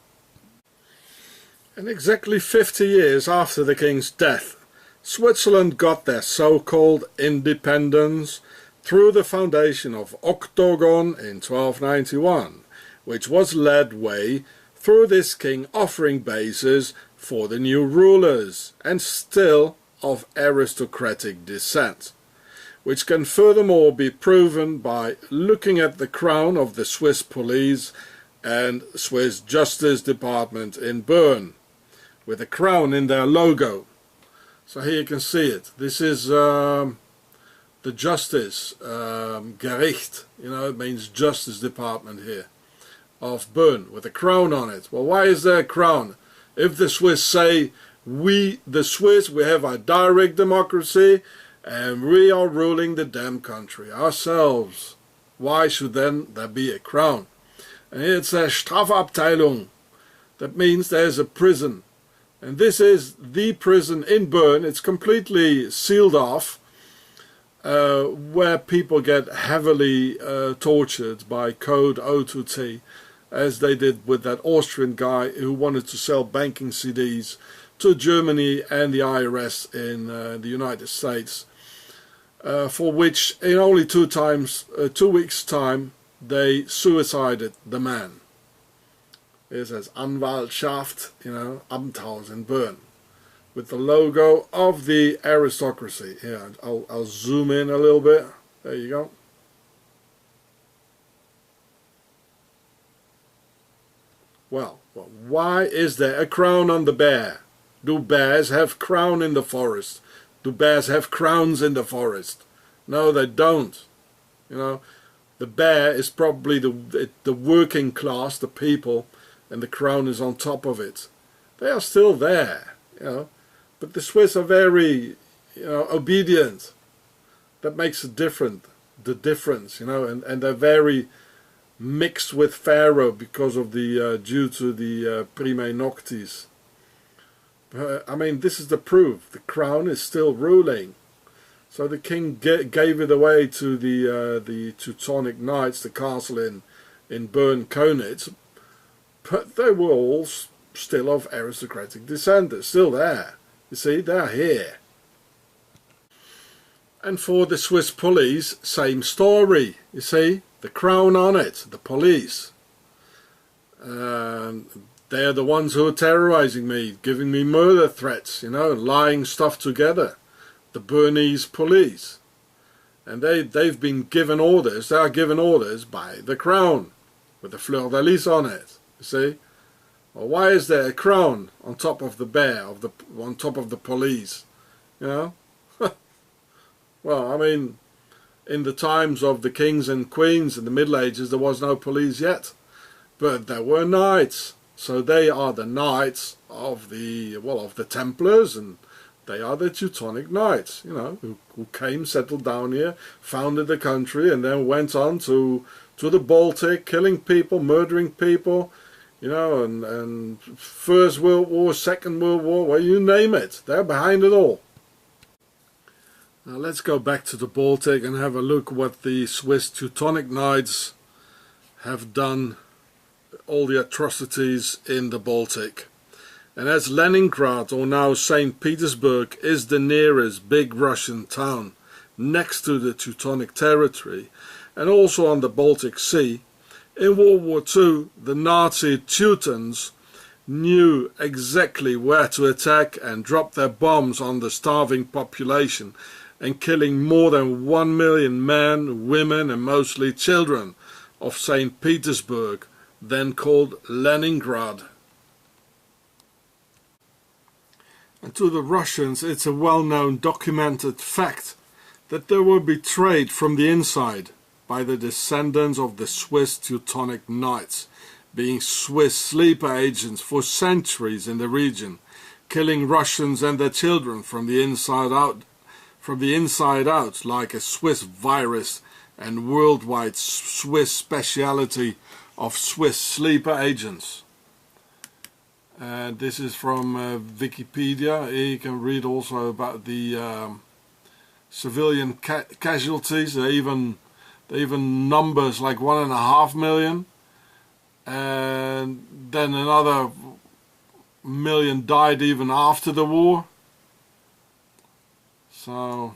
And exactly 50 years after the king's death, Switzerland got their so-called independence through the foundation of Octagon in 1291, which was led way through this king offering bases for the new rulers, and still of aristocratic descent, which can furthermore be proven by looking at the crown of the Swiss police and Swiss Justice Department in Bern, with a crown in their logo. So here you can see it. This is the Justice, Gericht, you know, it means Justice Department here, of Bern, with a crown on it. Well, why is there a crown? If the Swiss say, we, the Swiss, we have a direct democracy, and we are ruling the damn country ourselves, why should then there be a crown? And here it says Strafabteilung. That means there's a prison. And this is the prison in Bern. It's completely sealed off, where people get heavily tortured by Code O2T, as they did with that Austrian guy who wanted to sell banking CDs to Germany and the IRS in the United States, for which in only 2 weeks' time they suicided the man. It says Anwaltschaft, you know, Amthaus in Bern, with the logo of the aristocracy. Here, I'll zoom in a little bit. There you go. Well, why is there a crown on the bear? Do bears have crown in the forest? Do bears have crowns in the forest? No, they don't. You know, the bear is probably the working class, the people, and the crown is on top of it. They are still there, you know, but the Swiss are very, you know, obedient. That makes the difference, you know, and they're very mixed with Pharao because of the due to the Primae Noctis. I mean, this is the proof. The crown is still ruling. So the king gave it away to the Teutonic Knights, the castle in Bern-Konitz, but they were all still of aristocratic descent. They're still there. You see, they're here. And for the Swiss police, same story. You see, the crown on it, the police. They're the ones who are terrorizing me, giving me murder threats, you know, lying stuff together. The Bernese police. And they've been given orders, they are given orders by the crown, with the fleur de lis on it, you see. Well, why is there a crown on top of the bear, on top of the police, you know? Well, I mean, in the times of the kings and queens in the Middle Ages, there was no police yet. But there were knights. So they are the knights of the Templars, and they are the Teutonic Knights, you know, who came, settled down here, founded the country, and then went on to the Baltic, killing people, murdering people, you know, and First World War, Second World War, well, you name it, they're behind it all. Now let's go back to the Baltic and have a look what the Swiss Teutonic Knights have done, all the atrocities in the Baltic. And as Leningrad, or now St. Petersburg, is the nearest big Russian town next to the Teutonic territory, and also on the Baltic Sea, in World War II the Nazi Teutons knew exactly where to attack and drop their bombs on the starving population, and killing more than 1 million men, women and mostly children of St. Petersburg, then called Leningrad. And to the Russians it's a well-known documented fact that they were betrayed from the inside by the descendants of the Swiss Teutonic Knights, being Swiss sleeper agents for centuries in the region, killing Russians and their children from the inside out like a Swiss virus, and worldwide Swiss speciality of Swiss sleeper agents. This is from Wikipedia. Here you can read also about the civilian casualties. They even numbers like 1.5 million, and then another million died even after the war. So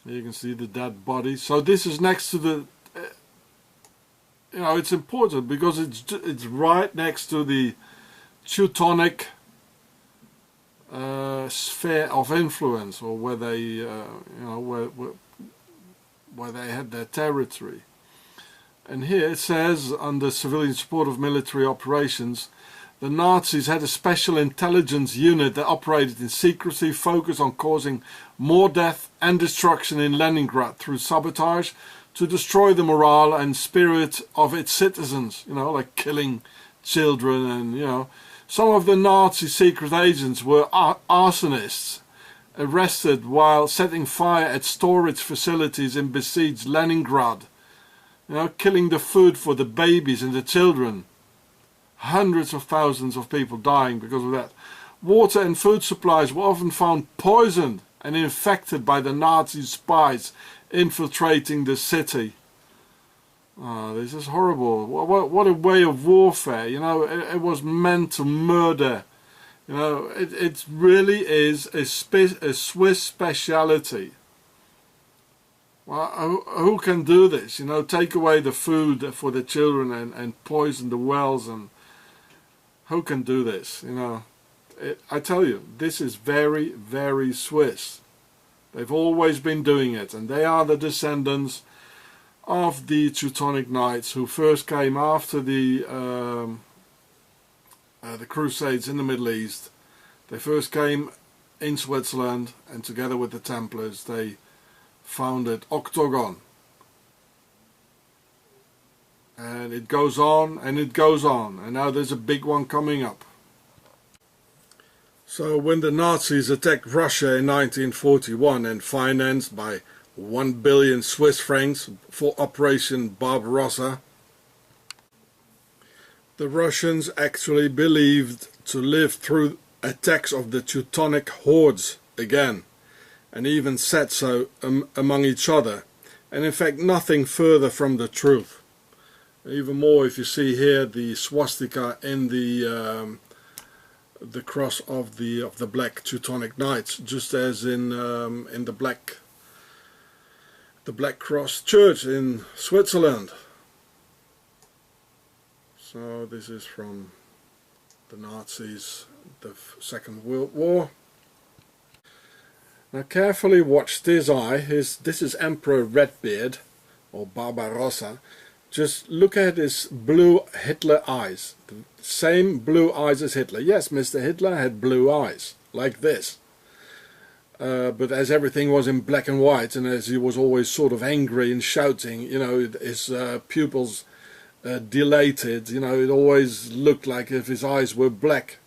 You can see the dead body. So this is next to the, you know, it's important because it's right next to the Teutonic sphere of influence, or where they, you know, where they had their territory. And here it says, under civilian support of military operations, the Nazis had a special intelligence unit that operated in secrecy, focused on causing more death and destruction in Leningrad through sabotage to destroy the morale and spirit of its citizens, you know, like killing children. And, you know, some of the Nazi secret agents were arsonists, arrested while setting fire at storage facilities in besieged Leningrad, you know, killing the food for the babies and the children. Hundreds of thousands of people dying because of that. Water and food supplies were often found poisoned and infected by the Nazi spies infiltrating the city. Oh, this is horrible. What a way of warfare. You know, it was meant to murder. You know, it really is a Swiss speciality. Well, who can do this? You know, take away the food for the children and poison the wells, and who can do this? You know, I tell you, this is very, very Swiss. They've always been doing it, and they are the descendants of the Teutonic Knights who first came after the Crusades in the Middle East. They first came in Switzerland, and together with the Templars, they founded Octagon. And it goes on and it goes on, and now there's a big one coming up. So when the Nazis attacked Russia in 1941 and financed by 1 billion Swiss francs for Operation Barbarossa, the Russians actually believed to live through attacks of the Teutonic hordes again, and even said so among each other, and in fact nothing further from the truth. Even more, if you see here the swastika in the cross of the Black Teutonic Knights, just as in the Black Cross Church in Switzerland. So this is from the Nazis, the Second World War. Now carefully watch this eye. This is Emperor Redbeard, or Barbarossa. Just look at his blue Hitler eyes. The same blue eyes as Hitler. Yes, Mr. Hitler had blue eyes, like this. But as everything was in black and white, and as he was always sort of angry and shouting, you know, his pupils dilated, you know, it always looked like if his eyes were black.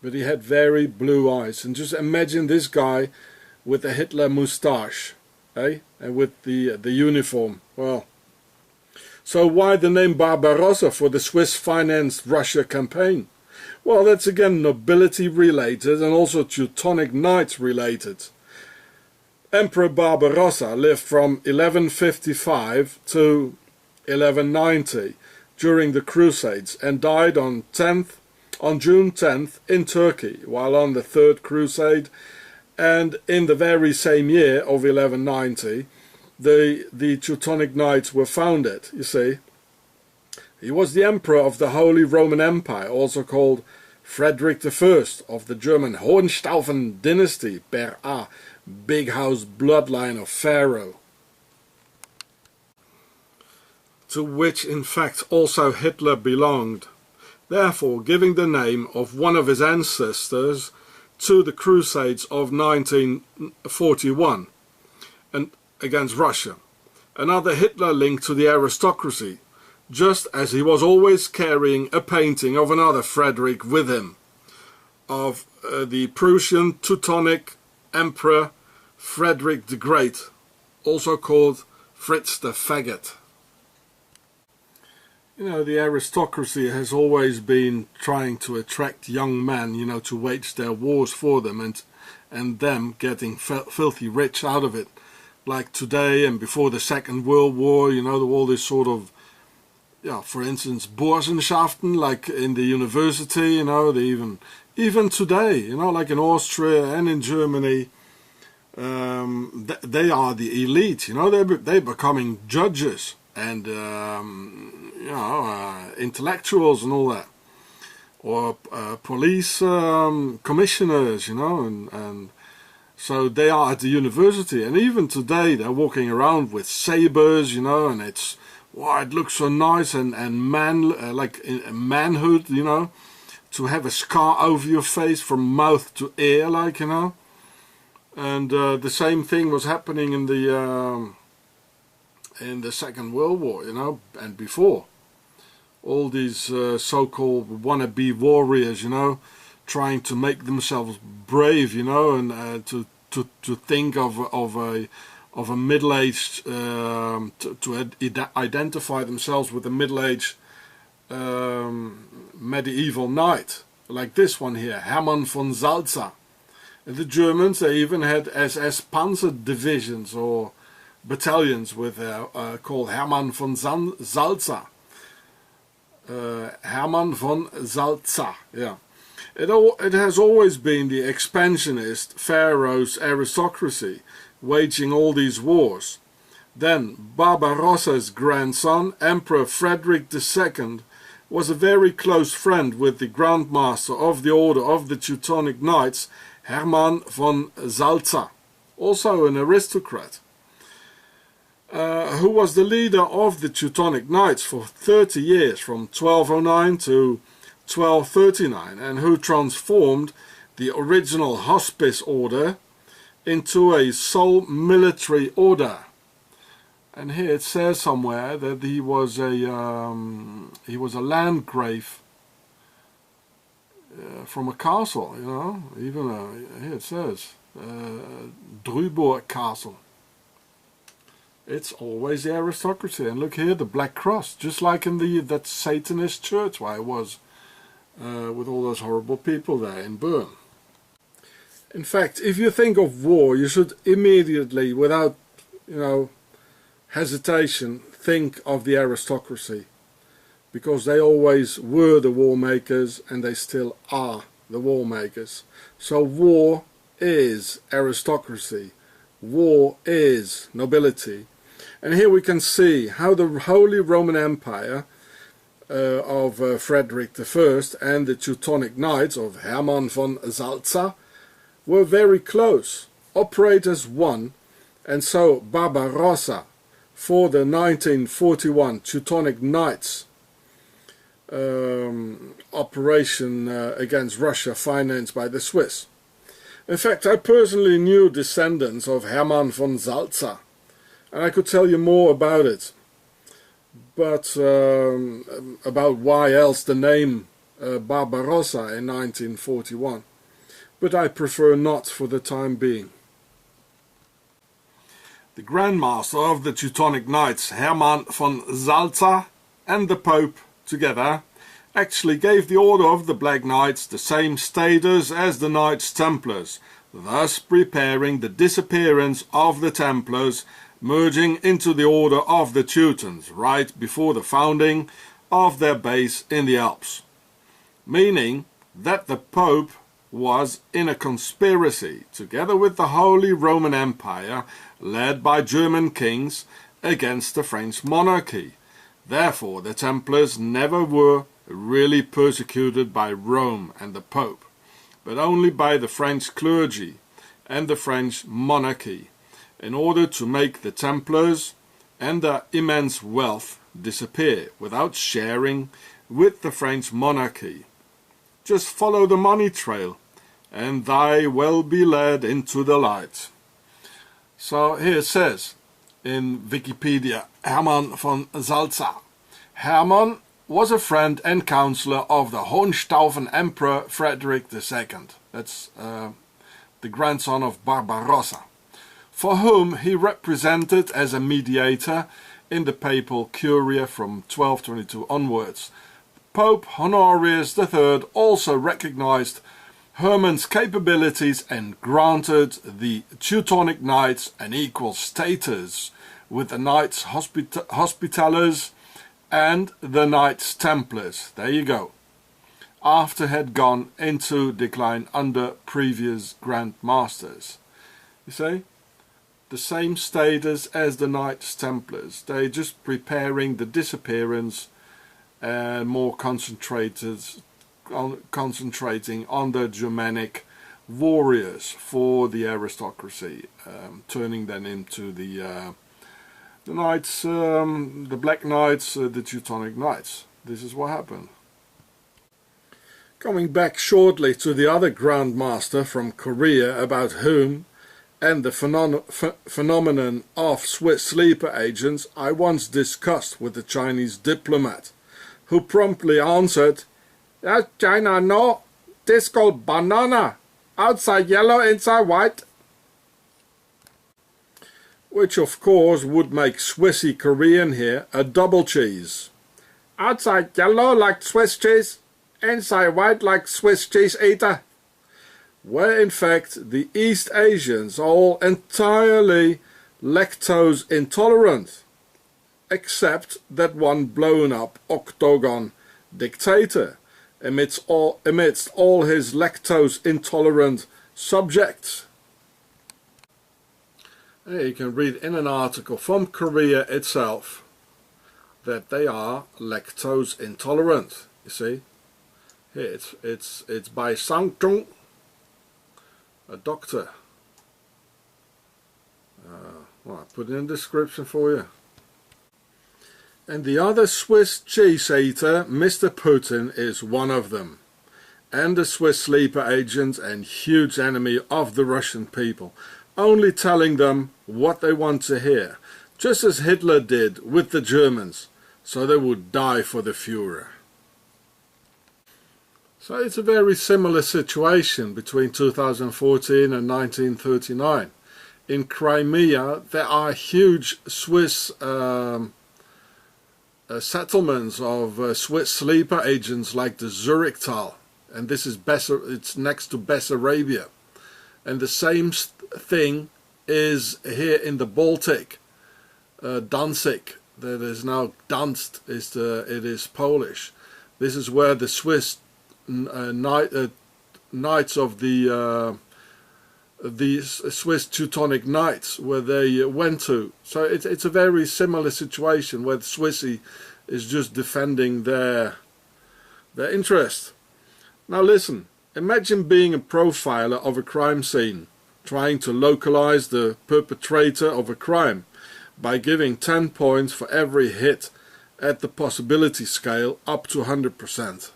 But he had very blue eyes. And just imagine this guy with the Hitler moustache, eh? And with the uniform. Well, so why the name Barbarossa for the Swiss-financed Russia campaign? Well, that's again nobility related and also Teutonic Knights related. Emperor Barbarossa lived from 1155 to 1190 during the Crusades and died on June 10th in Turkey while on the Third Crusade, and in the very same year of 1190 the Teutonic Knights were founded, you see. He was the emperor of the Holy Roman Empire, also called Frederick I of the German Hohenstaufen dynasty, per A, big house bloodline of Pharao, to which in fact also Hitler belonged, therefore giving the name of one of his ancestors to the Crusades of 1941 and against Russia. Another Hitler link to the aristocracy, just as he was always carrying a painting of another Frederick with him, of the Prussian Teutonic Emperor Frederick the Great, also called Fritz the Faggot. You know, the aristocracy has always been trying to attract young men, you know, to wage their wars for them, and them getting filthy rich out of it. Like today and before the Second World War, you know, all this sort of, yeah, for instance, Burschenschaften, like in the university, you know, they even today, you know, like in Austria and in Germany, they are the elite. You know, they're becoming judges and intellectuals and all that, or police commissioners. You know, and so they are at the university, and even today they're walking around with sabers. You know, and it looks so nice and like manhood. You know, to have a scar over your face from mouth to ear, like, you know. And the same thing was happening in the Second World War, you know, and before. All these so-called wannabe warriors, you know, trying to make themselves brave, you know, and to think of a middle-aged, to identify themselves with a middle-aged medieval knight, like this one here, Hermann von Salza. The Germans, they even had SS panzer divisions or battalions with called Hermann von Salza. Hermann von Salza, yeah. It has always been the expansionist Pharaoh's aristocracy waging all these wars. Then Barbarossa's grandson, Emperor Frederick II, was a very close friend with the Grand Master of the Order of the Teutonic Knights, Hermann von Salza, also an aristocrat, who was the leader of the Teutonic Knights for 30 years, from 1209 to 1239, and who transformed the original hospice order into a sole military order. And here it says somewhere that he was a landgrave from a castle, you know. Even here it says Girueh Castle. It's always the aristocracy. And look here, the Black Cross, just like in that Satanist church where I was, with all those horrible people there in Bern. In fact, if you think of war, you should immediately, without, you know, hesitation, think of the aristocracy, because they always were the war makers and they still are the war makers. So war is aristocracy, war is nobility. And here we can see how the Holy Roman Empire of Frederick I and the Teutonic Knights of Hermann von Salza were very close, operate as one, and so Barbarossa, for the 1941 Teutonic Knights operation against Russia, financed by the Swiss. In fact, I personally knew descendants of Hermann von Salza, and I could tell you more about it. But about why else the name Barbarossa in 1941. But I prefer not for the time being. The Grand Master of the Teutonic Knights, Hermann von Salza, and the Pope together actually gave the Order of the Black Knights the same status as the Knights Templars, thus preparing the disappearance of the Templars, merging into the Order of the Teutons right before the founding of their base in the Alps. Meaning that the Pope was in a conspiracy together with the Holy Roman Empire, led by German kings, against the French monarchy. Therefore the Templars never were really persecuted by Rome and the Pope, but only by the French clergy and the French monarchy, in order to make the Templars and their immense wealth disappear without sharing with the French monarchy. Just follow the money trail, and thy will be led into the light. So here it says in Wikipedia, Hermann von Salza. Hermann was a friend and counselor of the Hohenstaufen Emperor Frederick II. That's the grandson of Barbarossa, for whom he represented as a mediator in the papal curia from 1222 onwards. Pope Honorius III also recognized Hermann's capabilities and granted the Teutonic Knights an equal status with the Knights Hospitallers and the Knights Templars. There you go. After had gone into decline under previous Grand Masters. You see? The same status as the Knights Templars. They're just preparing the disappearance and more concentrating on the Germanic warriors for the aristocracy, turning them into the Knights, the Black Knights, the Teutonic Knights. This is what happened. Coming back shortly to the other Grand Master from Korea, about whom and the phenomenon of Swiss sleeper agents I once discussed with the Chinese diplomat, who promptly answered, "That's China, no, this called banana, outside yellow, inside white." Which of course would make Swissy Korean here a double cheese. Outside yellow like Swiss cheese, inside white like Swiss cheese eater. Where in fact the East Asians are all entirely lactose intolerant, except that one blown up octagon dictator amidst all his lactose intolerant subjects. You can read in an article from Korea itself that they are lactose intolerant. You see, here it's by Sang Chung, a doctor. Well, I put it in the description for you. And the other Swiss cheese eater, Mr. Putin, is one of them, and the Swiss sleeper agent and huge enemy of the Russian people, only telling them what they want to hear, just as Hitler did with the Germans, so they would die for the Führer. So it's a very similar situation between 2014 and 1939. In Crimea there are huge Swiss settlements of Swiss sleeper agents like the Zurichtal, and this is it's next to Bessarabia. And the same thing is here in the Baltic, Danzig, that is now Danzig, it is Polish. This is where the Swiss Knights of the Swiss Teutonic Knights, where they went to. So it's a very similar situation where the Swissy is just defending their interest. Now listen, imagine being a profiler of a crime scene, trying to localize the perpetrator of a crime by giving 10 points for every hit at the possibility scale up to 100%.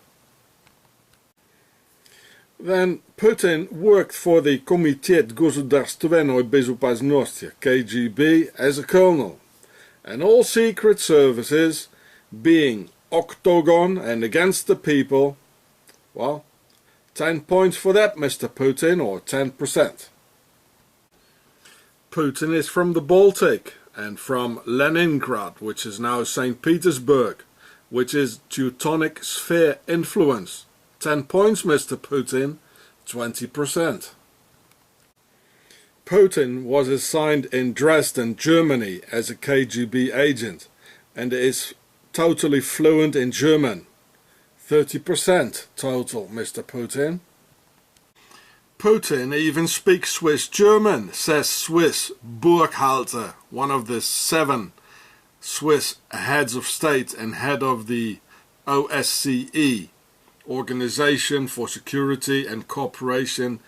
Then Putin worked for the Komitet Государственной безопасности, KGB, as a colonel, and all secret services, being octagon and against the people, well, 10 points for that, Mr. Putin, or 10%. Putin is from the Baltic and from Leningrad, which is now St. Petersburg, which is Teutonic sphere influence. 10 points, Mr. Putin, 20%. Putin was assigned in Dresden, Germany as a KGB agent and is totally fluent in German. 30% total, Mr. Putin. Putin even speaks Swiss German, says Swiss Burghalter, one of the 7 Swiss heads of state and head of the OSCE, Organization for Security and Cooperation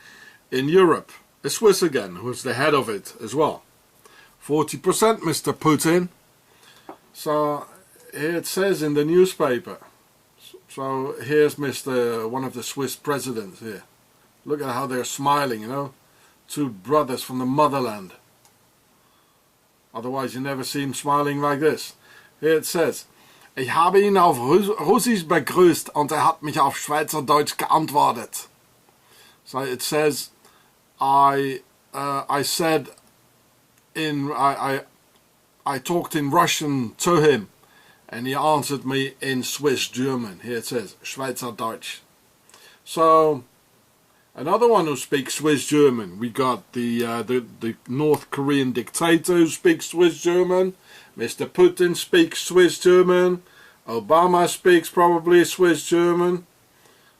in Europe. A Swiss again, who's the head of it as well. 40%, Mr. Putin. So here it says in the newspaper. So here's one of the Swiss presidents here. Look at how they're smiling, you know. 2 brothers from the motherland. Otherwise you never see him smiling like this. Here it says, ich habe ihn auf Russisch begrüßt und hat mich auf Schweizerdeutsch geantwortet. So it says, I talked in Russian to him and he answered me in Swiss German. Here it says, Schweizerdeutsch. So another one who speaks Swiss German. We got the North Korean dictator who speaks Swiss German. Mr. Putin speaks Swiss German. Obama speaks probably Swiss German.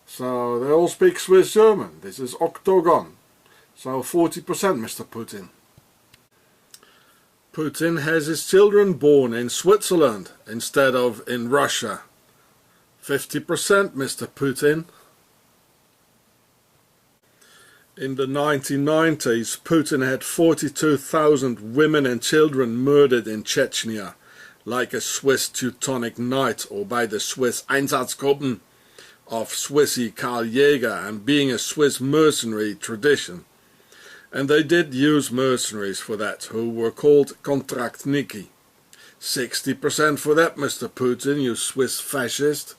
So they all speak Swiss German. This is octagon. So 40%, Mr. Putin. Putin has his children born in Switzerland instead of in Russia. 50%, Mr. Putin. In the 1990s, Putin had 42,000 women and children murdered in Chechnya, like a Swiss Teutonic Knight or by the Swiss Einsatzgruppen of Swissy Karl Jäger, and being a Swiss mercenary tradition. And they did use mercenaries for that, who were called Kontraktniki. 60% for that, Mr. Putin, you Swiss fascist.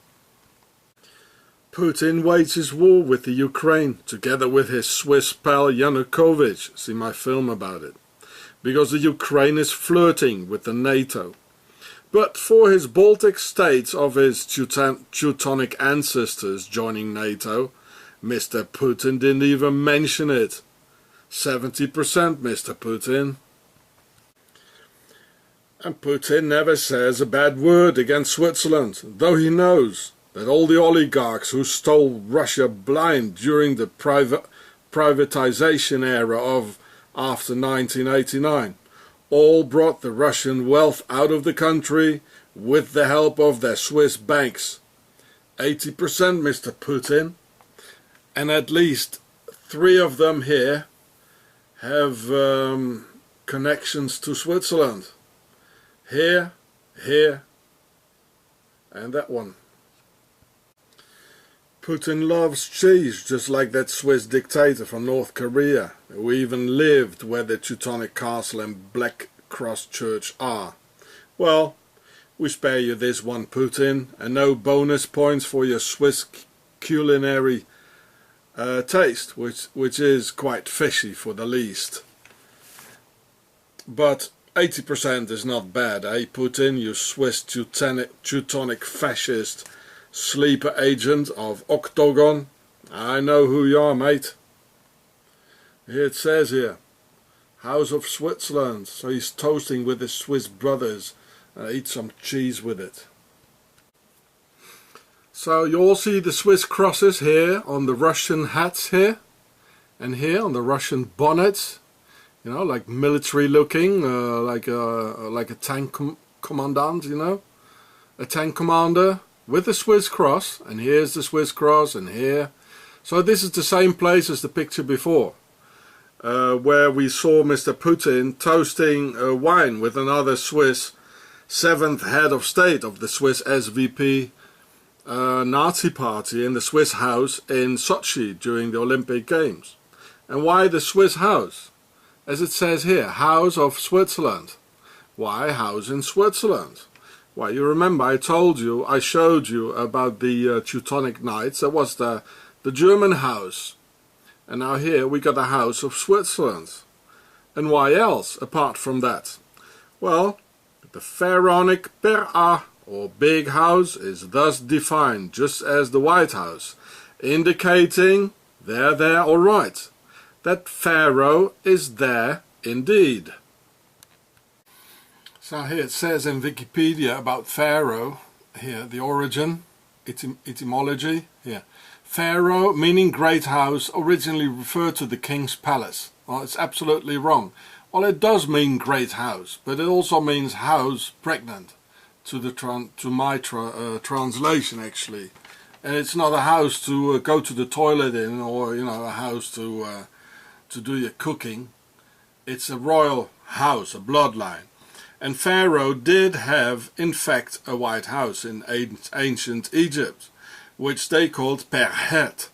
Putin wages war with the Ukraine, together with his Swiss pal Yanukovych, see my film about it, because the Ukraine is flirting with the NATO. But for his Baltic states of his Teutonic ancestors joining NATO, Mr. Putin didn't even mention it. 70%, Mr. Putin. And Putin never says a bad word against Switzerland, though he knows that all the oligarchs who stole Russia blind during the privatization era of after 1989 all brought the Russian wealth out of the country with the help of their Swiss banks. 80%, Mr. Putin. And at least 3 of them here have connections to Switzerland. Here, and that one. Putin loves cheese, just like that Swiss dictator from North Korea, who even lived where the Teutonic Castle and Black Cross Church are. Well, we spare you this one, Putin, and no bonus points for your Swiss culinary taste, which is quite fishy for the least. But 80% is not bad, eh, Putin, you Swiss Teutonic fascist sleeper agent of Octagon. I know who you are, mate. Here it says here, House of Switzerland, so he's toasting with his Swiss brothers and eat some cheese with it. So you all see the Swiss crosses here on the Russian hats here, and here on the Russian bonnets, you know, like military looking, like a tank commandant, you know, a tank commander with the Swiss cross, and here's the Swiss cross, and here. So this is the same place as the picture before, where we saw Mr. Putin toasting wine with another Swiss 7th head of state of the Swiss SVP Nazi party in the Swiss house in Sochi during the Olympic Games. And why the Swiss house? As it says here, House of Switzerland. Why house in Switzerland? Well, you remember I showed you about the Teutonic Knights. That was the German house. And now here we got the House of Switzerland. And why else, apart from that? Well, the pharaonic Pera, or big house, is thus defined, just as the White House, indicating, there, all right, that Pharaoh is there indeed. So here it says in Wikipedia about Pharaoh, here the origin, etymology, here. Pharaoh, meaning great house, originally referred to the king's palace. Well, it's absolutely wrong. Well, it does mean great house, but it also means house pregnant, to my translation actually. And it's not a house to go to the toilet in, or you know, a house to do your cooking. It's a royal house, a bloodline. And Pharaoh did have, in fact, a white house in ancient Egypt, which they called Perhet,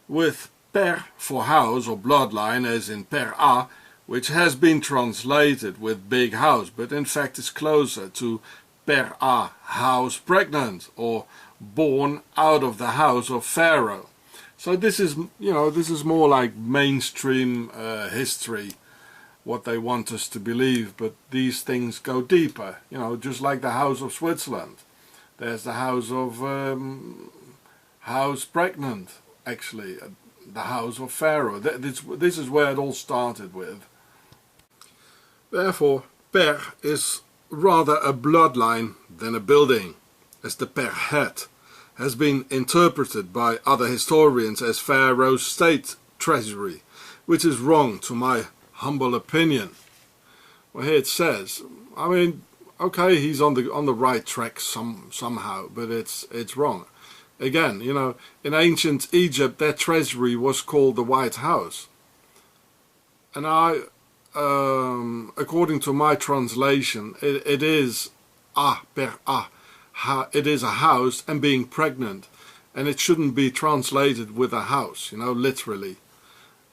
with Per for house or bloodline, as in Pera, which has been translated with big house, but in fact is closer to Pera, house pregnant, or born out of the house of Pharaoh. So this is, you know, this is more like mainstream history, what they want us to believe, but these things go deeper, you know, just like the House of Switzerland. There's the House of House Pregnant, actually, the House of Pharaoh. This is where it all started with. Therefore, Per is rather a bloodline than a building, as the Perhet has been interpreted by other historians as Pharaoh's state treasury, which is wrong to my humble opinion. Well, here it says, I mean, okay, he's on the right track somehow, but it's wrong. Again, you know, in ancient Egypt, their treasury was called the White House, and according to my translation, it is it is a house and being pregnant, and it shouldn't be translated with a house, you know, literally.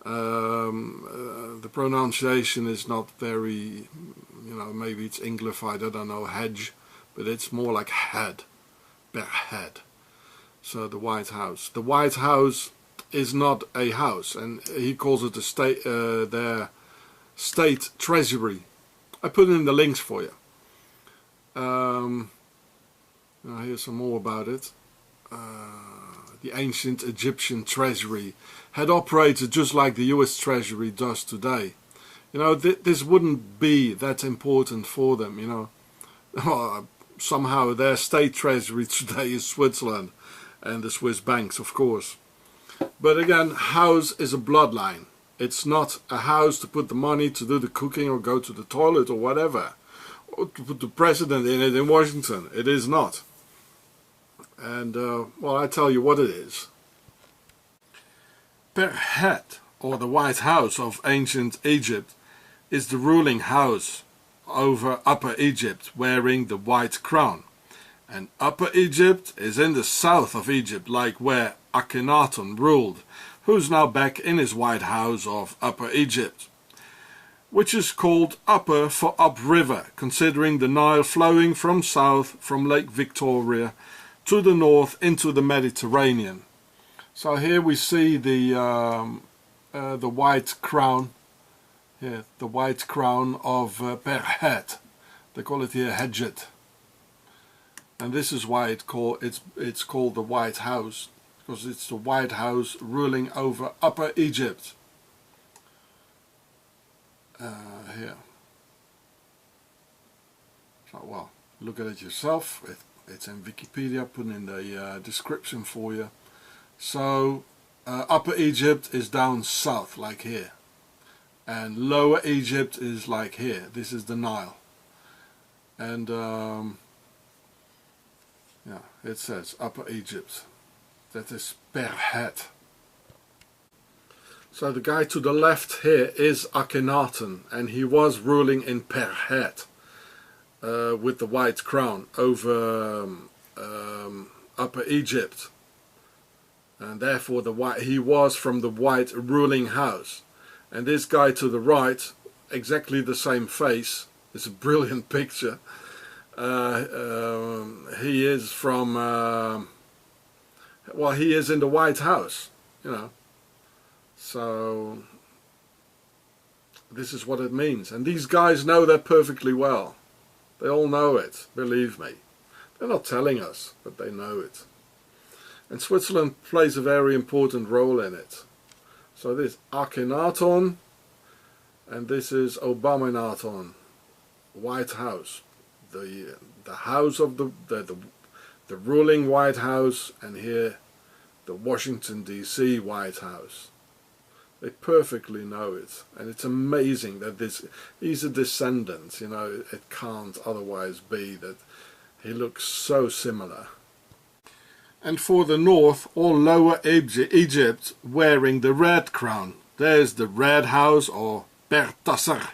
The pronunciation is not very, you know, maybe it's Anglified, I don't know, hedge, but it's more like head, head. So the White House. The White House is not a house, and he calls it their state treasury. I put in the links for you. Now here's some more about it. The ancient Egyptian treasury had operated just like the US Treasury does today. You know, this wouldn't be that important for them, you know. Somehow their state treasury today is Switzerland and the Swiss banks, of course. But again, house is a bloodline. It's not a house to put the money to do the cooking or go to the toilet or whatever, or to put the president in it in Washington. It is not. And, well, I tell you what it is. Perhet, or the White House of ancient Egypt, is the ruling house over Upper Egypt, wearing the white crown. And Upper Egypt is in the south of Egypt, like where Akhenaten ruled, who's now back in his White House of Upper Egypt, which is called Upper for upriver, considering the Nile flowing from south from Lake Victoria to the north into the Mediterranean. So here we see the white crown, here, the white crown of Perhet. They call it here Hedjet. And this is why it's called the White House, because it's the White House ruling over Upper Egypt. Here. So, well, look at it yourself. It's in Wikipedia, put in the description for you. So, Upper Egypt is down south, like here. And Lower Egypt is like here. This is the Nile. And, yeah, it says Upper Egypt. That is Perhet. So the guy to the left here is Akhenaten, and he was ruling in Perhet with the white crown over Upper Egypt, and therefore he was from the white ruling house. And this guy to the right, exactly the same face, it's a brilliant picture. He is from well, he is in the White House, you know. So this is what it means, and these guys know that perfectly well. They all know it, believe me. They're not telling us, but they know it. And Switzerland plays a very important role in it. So this is Akhenaten, and this is Abominaton, White House, the house of the ruling White House, and here the Washington D.C. White House. They perfectly know it, and it's amazing that he's a descendant, you know. It can't otherwise be that he looks so similar. And for the north, or Lower Egypt, wearing the red crown. There's the red house, or Bertasser,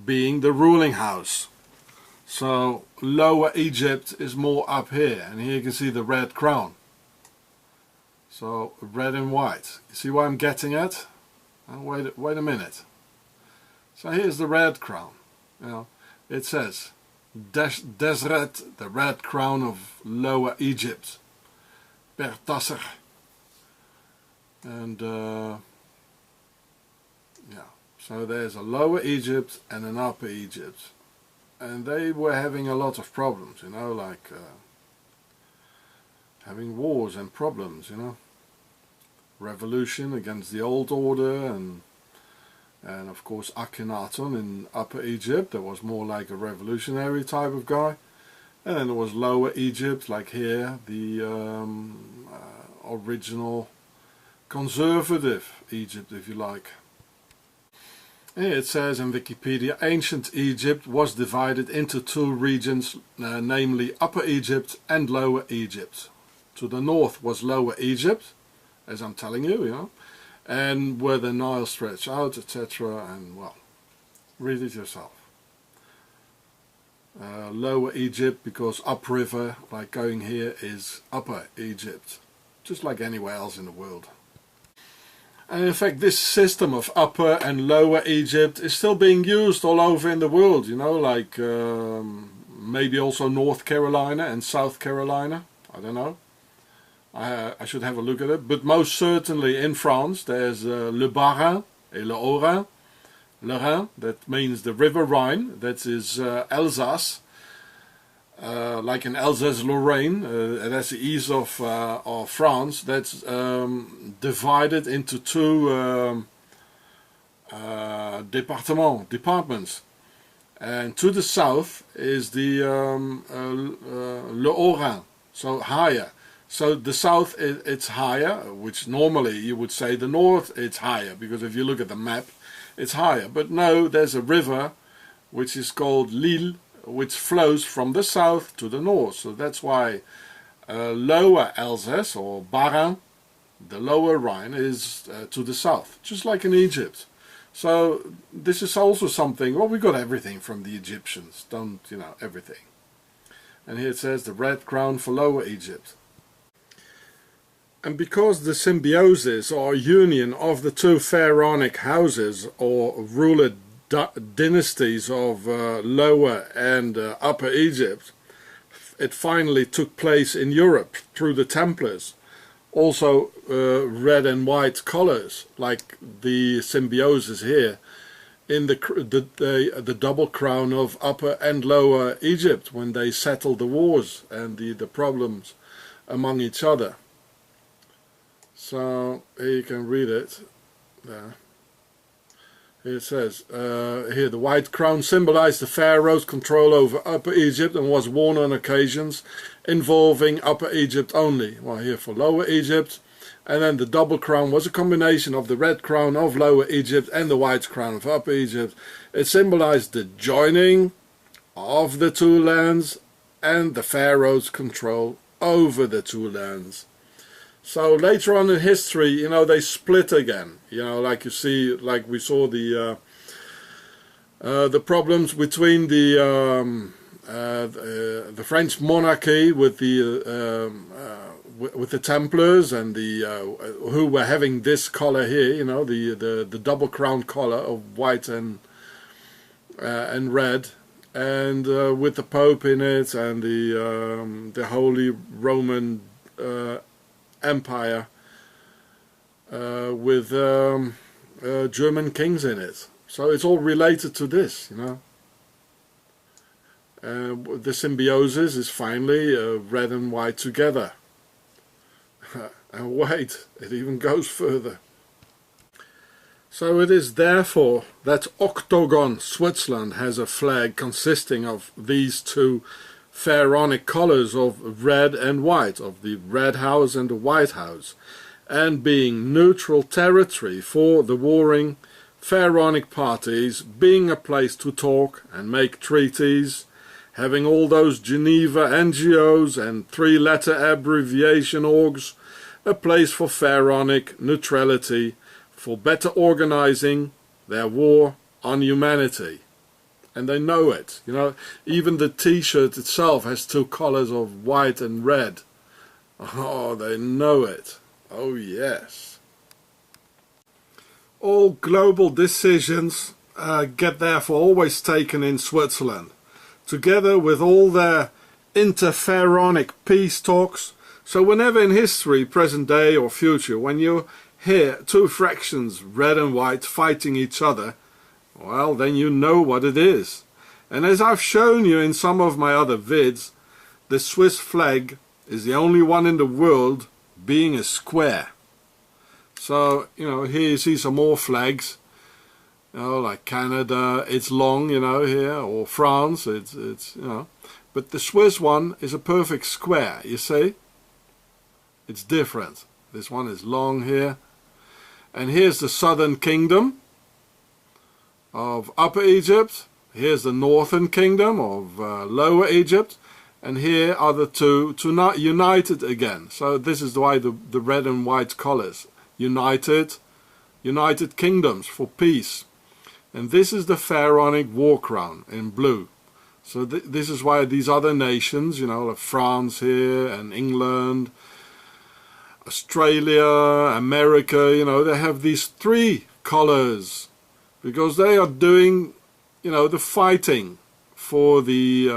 being the ruling house. So Lower Egypt is more up here, and here you can see the red crown. So red and white. You see what I'm getting at? Wait a minute. So here's the red crown. You know, it says Deseret, the red crown of Lower Egypt, Bertasser. And yeah, so there's a Lower Egypt and an Upper Egypt, and they were having a lot of problems, you know, like having wars and problems, you know. Revolution against the old order, and of course Akhenaten in Upper Egypt, that was more like a revolutionary type of guy. And then there was Lower Egypt, like here, the original conservative Egypt, if you like. Here it says in Wikipedia, ancient Egypt was divided into two regions, namely Upper Egypt and Lower Egypt. To the north was Lower Egypt, as I'm telling you, you know, and where the Nile stretched out, etc. And well, read it yourself. Lower Egypt, because upriver, like going here, is Upper Egypt, just like anywhere else in the world. And in fact, this system of Upper and Lower Egypt is still being used all over in the world, you know, like maybe also North Carolina and South Carolina, I don't know. I should have a look at it, but most certainly in France there's Le Bas-Rhin et Le Haut-Rhin. Le Rhin, that means the River Rhine, that is Alsace, like in Alsace-Lorraine, that's the east of France. That's divided into two departments, and to the south is the Le Haut-Rhin, so higher. So the south it's higher, which normally you would say the north it's higher, because if you look at the map it's higher. But no, there's a river which is called Lille, which flows from the south to the north. So that's why Lower Alsace or Bas-Rhin, the Lower Rhine, is to the south, just like in Egypt. So this is also something, well, we got everything from the Egyptians, don't you know, everything. And here it says the red crown for Lower Egypt. And because the symbiosis or union of the two pharaonic houses or ruler dynasties of Lower and Upper Egypt, it finally took place in Europe through the Templars. Also red and white colors, like the symbiosis here in the double crown of Upper and Lower Egypt, when they settled the wars and the problems among each other. So here you can read it there. Here it says, here the white crown symbolized the pharaoh's control over Upper Egypt and was worn on occasions involving Upper Egypt only. Well, here for Lower Egypt. And then the double crown was a combination of the red crown of Lower Egypt and the white crown of Upper Egypt. It symbolized the joining of the two lands and the pharaoh's control over the two lands. So later on in history, you know, they split again. You know, like you see, like we saw the problems between the French monarchy with the Templars and the who were having this color here. You know, the double crown color of white and red, and with the Pope in it and the Holy Roman Empire with German kings in it. So it's all related to this, you know. The symbiosis is finally red and white together. And wait, it even goes further. So it is therefore that Octagon Switzerland has a flag consisting of these two pharaonic colors of red and white, of the red house and the white house, and being neutral territory for the warring pharaonic parties, being a place to talk and make treaties, having all those Geneva NGOs and three-letter abbreviation orgs, a place for pharaonic neutrality, for better organizing their war on humanity. And they know it, you know, even the t-shirt itself has two colors of white and red. Oh, they know it. Oh, yes. All global decisions get therefore always taken in Switzerland, together with all their interpharaonic peace talks. So whenever in history, present day or future, when you hear two fractions, red and white, fighting each other, well, then you know what it is. And as I've shown you in some of my other vids, the Swiss flag is the only one in the world being a square. So, you know, here you see some more flags, you know, like Canada, it's long, you know, here, or France, it's you know. But the Swiss one is a perfect square, you see? It's different. This one is long here. And here's the Southern Kingdom. of Upper Egypt. Here's the Northern Kingdom of Lower Egypt. And here are the two united again. So this is why the red and white colors. United kingdoms for peace. And this is the Pharaonic war crown in blue. So this is why these other nations, you know, like France here and England, Australia, America, you know, they have these three colors because they are doing, you know, the fighting for the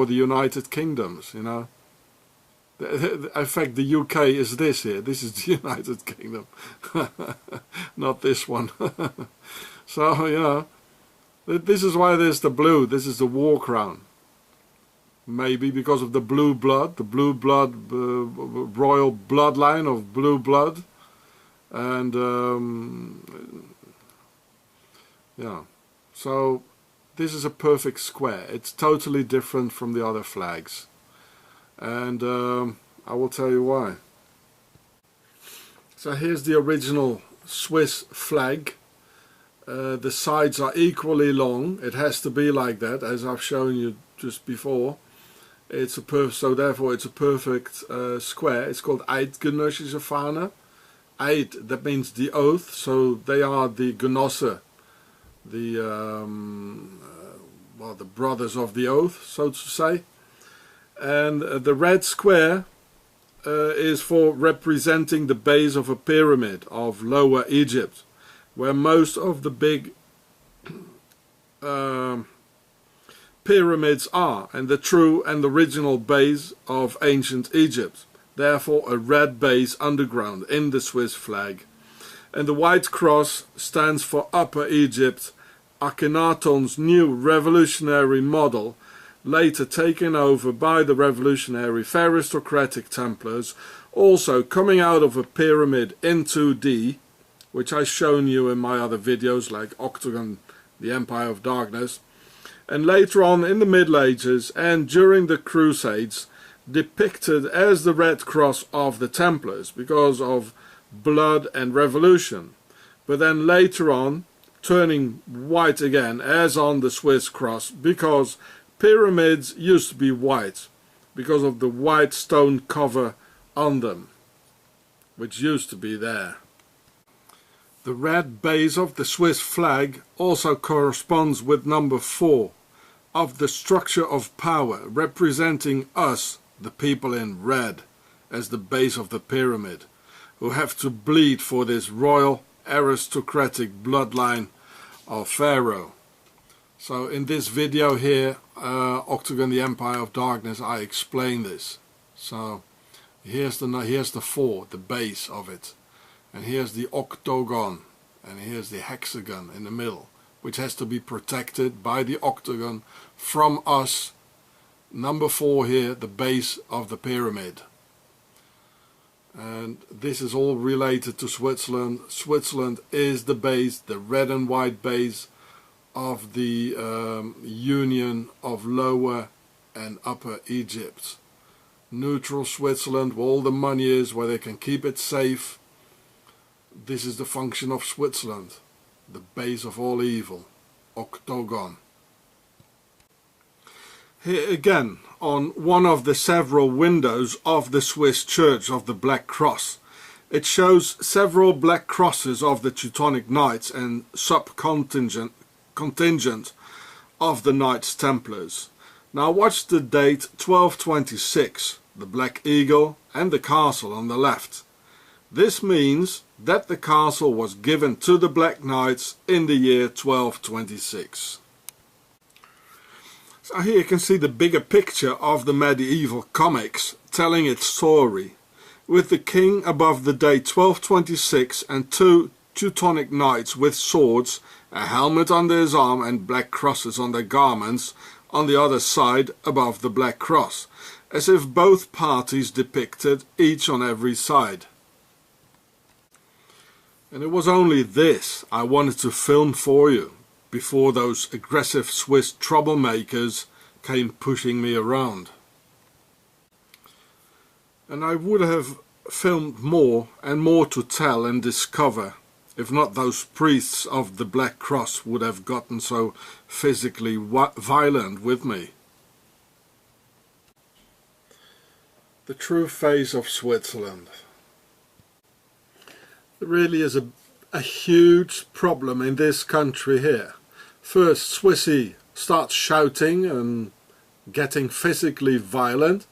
United Kingdoms, you know. In fact, the UK is this here. This is the United Kingdom, not this one. So, you know, this is why there's the blue. This is the war crown. Maybe because of the blue blood, royal bloodline of blue blood. And, yeah. So, this is a perfect square. It's totally different from the other flags. And I will tell you why. So here's the original Swiss flag. The sides are equally long. It has to be like that, as I've shown you just before. It's so therefore it's a perfect square. It's called Eidgenössische Fahne. Eid, that means the oath. So they are the Genosse, the well, the brothers of the oath, so to say. And the red square is for representing the base of a pyramid of Lower Egypt, where most of the big pyramids are, and the true and original base of ancient Egypt. Therefore a red base underground in the Swiss flag. And the white cross stands for Upper Egypt, Akhenaton's new revolutionary model, later taken over by the revolutionary aristocratic Templars, also coming out of a pyramid in 2D, which I've shown you in my other videos like Octagon, the Empire of Darkness, and later on in the Middle Ages and during the Crusades depicted as the Red Cross of the Templars because of blood and revolution, but then later on turning white again as on the Swiss cross because pyramids used to be white because of the white stone cover on them, which used to be there. The red base of the Swiss flag also corresponds with number 4 of the structure of power, representing us, the people in red, as the base of the pyramid, who have to bleed for this royal aristocratic bloodline of Pharaoh. So in this video here, Octagon, the Empire of Darkness, I explain this. So here's the 4, the base of it, and here's the octagon, and here's the hexagon in the middle, which has to be protected by the octagon from us. Number 4 here, the base of the pyramid. And this is all related to Switzerland. Switzerland is the base, the red and white base of the union of Lower and Upper Egypt. Neutral Switzerland, where all the money is, where they can keep it safe. This is the function of Switzerland, the base of all evil, octagon. Here again, on one of the several windows of the Swiss Church of the Black Cross, it shows several black crosses of the Teutonic Knights and subcontingent of the Knights Templars. Now watch the date 1226, the Black Eagle and the castle on the left. This means that the castle was given to the Black Knights in the year 1226. So here you can see the bigger picture of the medieval comics telling its story, with the king above the date 1226 and 2 Teutonic knights with swords, a helmet under his arm and black crosses on their garments on the other side above the black cross, as if both parties depicted each on every side. And it was only this I wanted to film for you before those aggressive Swiss troublemakers came pushing me around. And I would have filmed more and more to tell and discover If not, those priests of the Black Cross would have gotten so physically violent with me. The true face of Switzerland. There really is a huge problem in this country here. First, Swissy starts shouting and getting physically violent.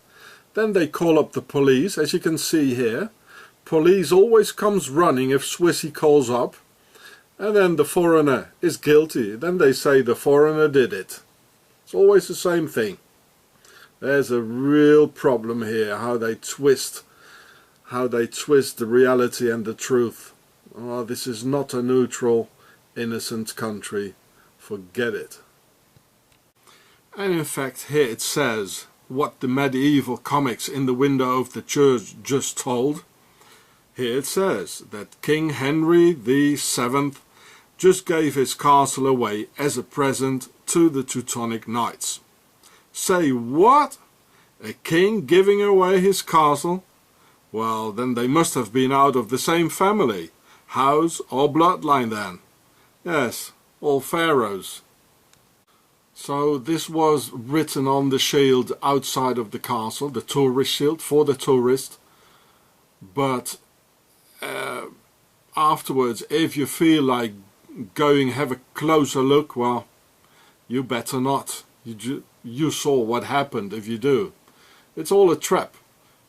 Then they call up the police, as you can see here. Police always comes running if Swissy calls up. And then the foreigner is guilty. Then they say the foreigner did it. It's always the same thing. There's a real problem here, how they twist the reality and the truth. Oh, this is not a neutral, innocent country. Forget it. And in fact, here it says what the medieval comics in the window of the church just told. Here it says that King Henry VII just gave his castle away as a present to the Teutonic Knights. Say what? A king giving away his castle? Well, then they must have been out of the same family, house or bloodline then. Yes, all pharaohs. So this was written on the shield outside of the castle, the tourist shield for the tourist. But afterwards, if you feel like going have a closer look, well, you better not. You saw what happened if you do. It's all a trap.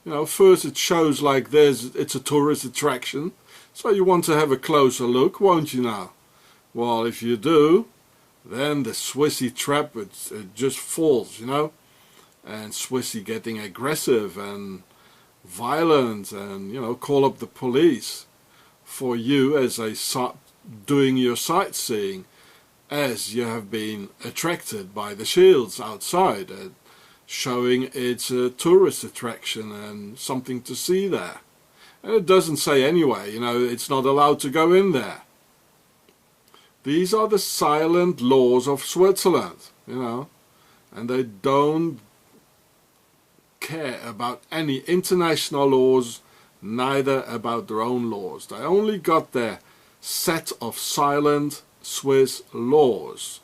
You know, first it shows like it's a tourist attraction, so you want to have a closer look, won't you now? Well, if you do, then the Swissy trap, it just falls, you know. And Swissy getting aggressive and violent and, you know, call up the police for you as doing your sightseeing, as you have been attracted by the shields outside, showing it's a tourist attraction and something to see there. And it doesn't say anyway, you know, it's not allowed to go in there. These are the silent laws of Switzerland, you know, and they don't care about any international laws, neither about their own laws. They only got their set of silent Swiss laws.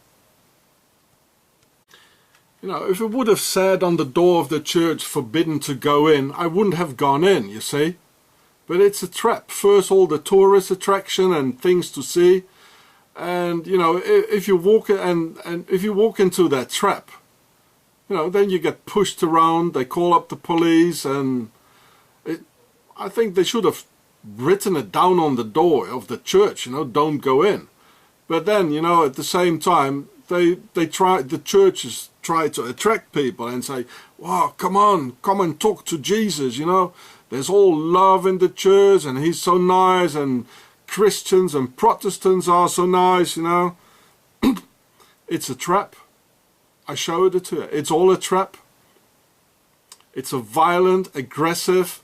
You know, if it would have said on the door of the church forbidden to go in, I wouldn't have gone in, you see. But it's a trap. First all the tourist attraction and things to see. And, you know, if you walk if you walk into that trap, you know, then you get pushed around, they call up the police, and I think they should have written it down on the door of the church, you know, don't go in. But then, you know, at the same time, the churches try to attract people and say, wow, come on, come and talk to Jesus, you know. There's all love in the church and he's so nice, and Christians and Protestants are so nice, you know. It's a trap. I showed it to you. It's all a trap. It's a violent, aggressive,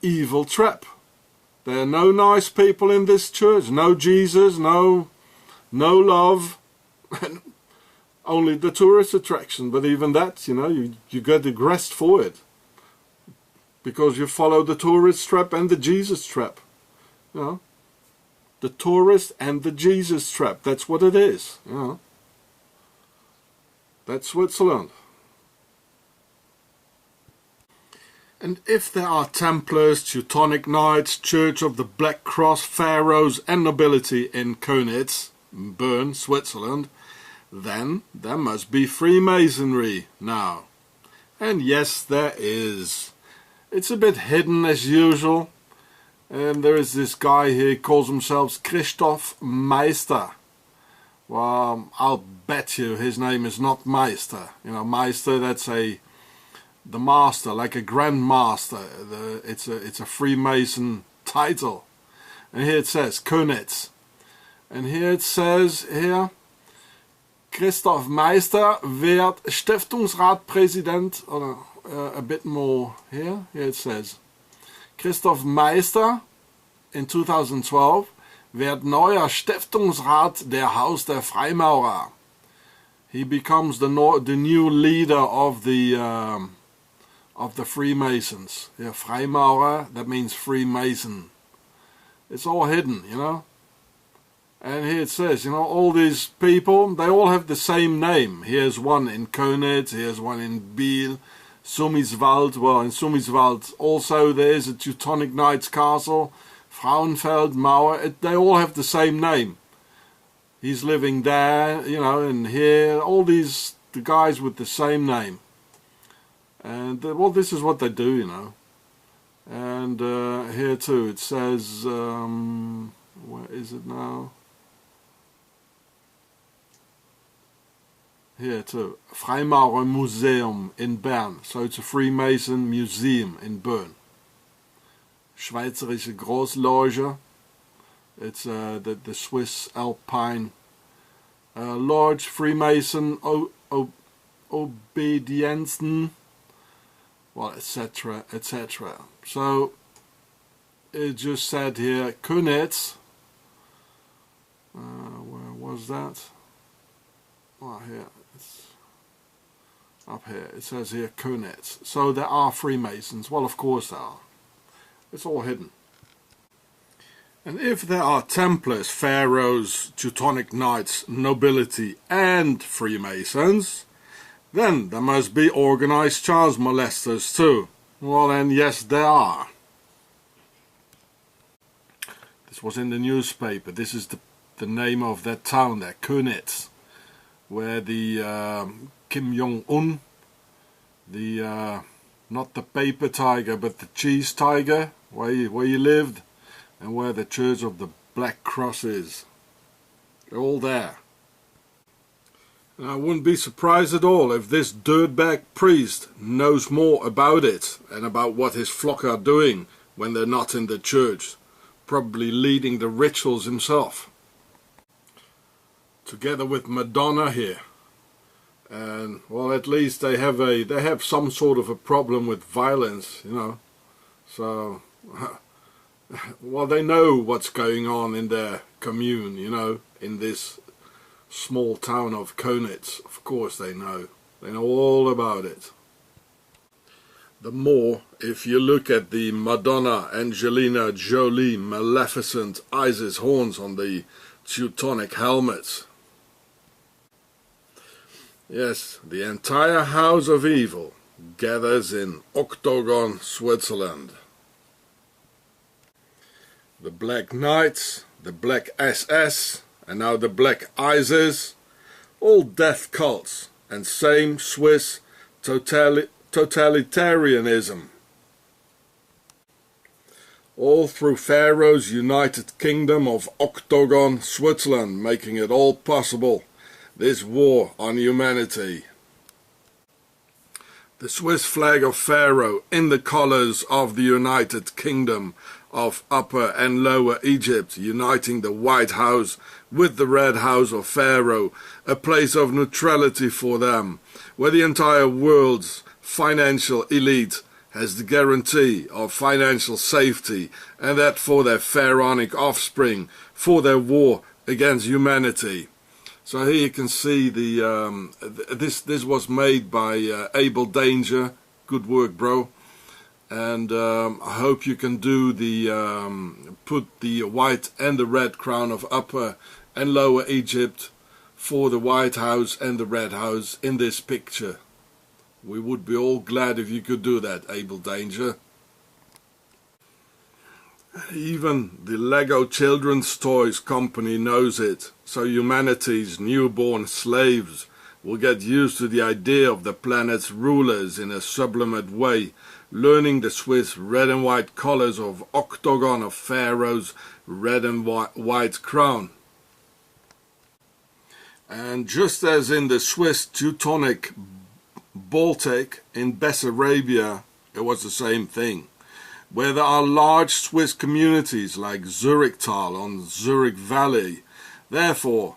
evil trap. There are no nice people in this church. No Jesus, no love. Only the tourist attraction. But even that, you know, you get aggressed for it. Because you follow the tourist trap and the Jesus trap. You know, the tourist and the Jesus trap. That's what it is. You know, that's Switzerland. And if there are Templars, Teutonic Knights, Church of the Black Cross, Pharaohs and nobility in Könitz, Bern, Switzerland, then there must be Freemasonry now. And yes, there is. It's a bit hidden as usual. And there is this guy here, he calls himself Christoph Meister. Well, I'll bet you his name is not Meister. You know, Meister, that's the master, like a grand master. It's a Freemason title. And here it says Könitz. And here it says Christoph Meister wird Stiftungsratpräsident, or a bit more here it says Christoph Meister in 2012 wird neuer Stiftungsrat der Haus der Freimaurer. He becomes the new leader of the Freemasons. Yeah, Freimaurer, that means Freemason. It's all hidden, you know. And here it says, you know, all these people, they all have the same name. Here's one in Könitz, here's one in Biel, Sumiswald. Well, in Sumiswald also there is a Teutonic Knights castle, Frauenfeld, Mauer. They all have the same name. He's living there, you know, and here, all these, the guys with the same name. And, well, this is what they do, you know. And here too, it says, where is it now? Here too, Freimaurer Museum in Bern. So it's a Freemason museum in Bern. Schweizerische Großloge. It's the Swiss Alpine Lodge, Freemason Obedienzen, well, etc., etc. So it just said here, Könitz. Where was that? Well, here, it's up here. It says here Könitz. So there are Freemasons. Well, of course there are. It's all hidden. And if there are Templars, Pharaohs, Teutonic Knights, nobility and Freemasons, then there must be organized child molesters too. Well then, yes there are. This was in the newspaper. This is the name of that town there, Könitz, where the Kim Jong-un, the not the paper tiger but the cheese tiger, where he lived, and where the Church of the Black Cross is. They're all there. And I wouldn't be surprised at all if this dirtbag priest knows more about it and about what his flock are doing when they're not in the church, probably leading the rituals himself. Together with Madonna here. And well, at least they have some sort of a problem with violence, you know. So well, they know what's going on in their commune, you know, in this small town of Könitz. Of course they know. They know all about it. The more, if you look at the Madonna Angelina Jolie Maleficent Isis horns on the Teutonic helmets. Yes, the entire house of evil gathers in Octagon, Switzerland. The Black Knights, the Black SS, and now the Black Isis, all death cults and same Swiss totalitarianism. All through Pharaoh's United Kingdom of Octagon, Switzerland, making it all possible, this war on humanity. The Swiss flag of Pharaoh in the colours of the United Kingdom of Upper and Lower Egypt, uniting the White House with the Red House of Pharaoh, a place of neutrality for them, where the entire world's financial elite has the guarantee of financial safety, and that for their pharaonic offspring, for their war against humanity. So here you can see the this was made by Abel Danger. Good work, bro. And I hope you can do the put the white and the red crown of Upper and Lower Egypt for the White House and the Red House in this picture. We would be all glad if you could do that, Abel Danger. Even the Lego Children's Toys company knows it, so humanity's newborn slaves will get used to the idea of the planet's rulers in a sublimate way, learning the Swiss red and white colors of Octagon of Pharaoh's red and white crown. And just as in the Swiss Teutonic Baltic in Bessarabia, it was the same thing, where there are large Swiss communities like Zurichtal on Zurich Valley. Therefore,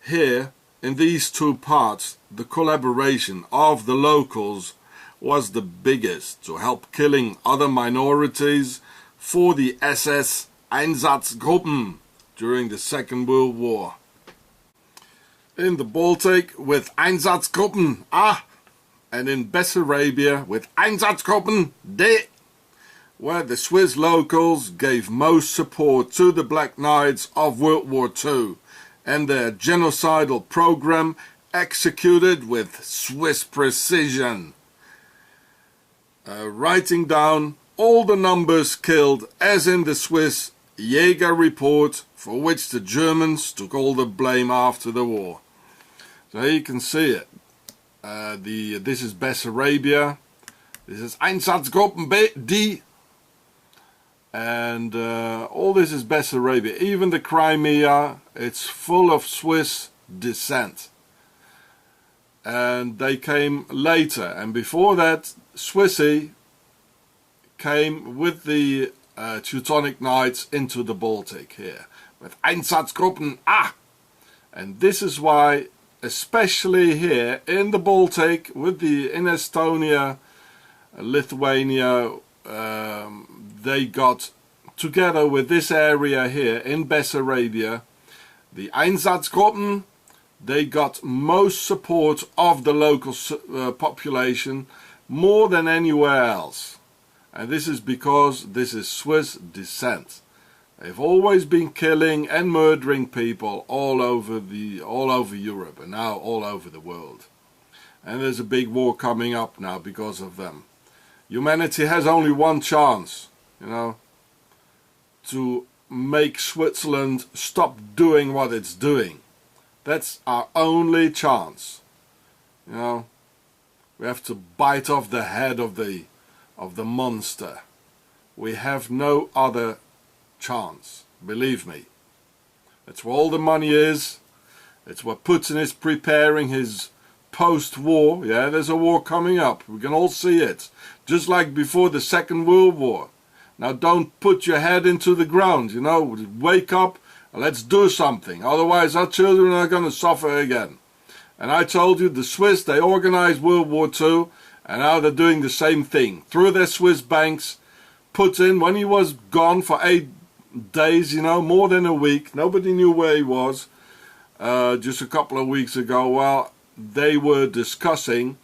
here, in these two parts, the collaboration of the locals was the biggest to help killing other minorities for the SS Einsatzgruppen during the Second World War. In the Baltic with Einsatzgruppen A, and in Bessarabia with Einsatzgruppen D. where the Swiss locals gave most support to the Black Knights of World War II and their genocidal program executed with Swiss precision. Writing down all the numbers killed as in the Swiss Jäger report, for which the Germans took all the blame after the war. So here you can see it. This is Bessarabia. This is Einsatzgruppen D. And all this is Bessarabia. Even the Crimea, it's full of Swiss descent. And they came later. And before that, Swissy came with the Teutonic Knights into the Baltic here. With Einsatzgruppen A. And this is why, especially here in the Baltic, in Estonia, Lithuania, they got together with this area here in Bessarabia, the Einsatzgruppen, they got most support of the local population more than anywhere else. And this is because this is Swiss descent. They've always been killing and murdering people all over Europe and now all over the world. And there's a big war coming up now because of them. Humanity has only one chance, to make Switzerland stop doing what it's doing. That's our only chance. We have to bite off the head of the monster. We have no other chance, believe me. That's where all the money is. It's where Putin is preparing his post-war. Yeah, there's a war coming up. We can all see it. Just like before the Second World War. Now don't put your head into the ground, wake up and let's do something. Otherwise our children are going to suffer again. And I told you, the Swiss, they organized World War II, and now they're doing the same thing. Through their Swiss banks, Putin, when he was gone for 8 days, more than a week, nobody knew where he was, just a couple of weeks ago, well, they were discussing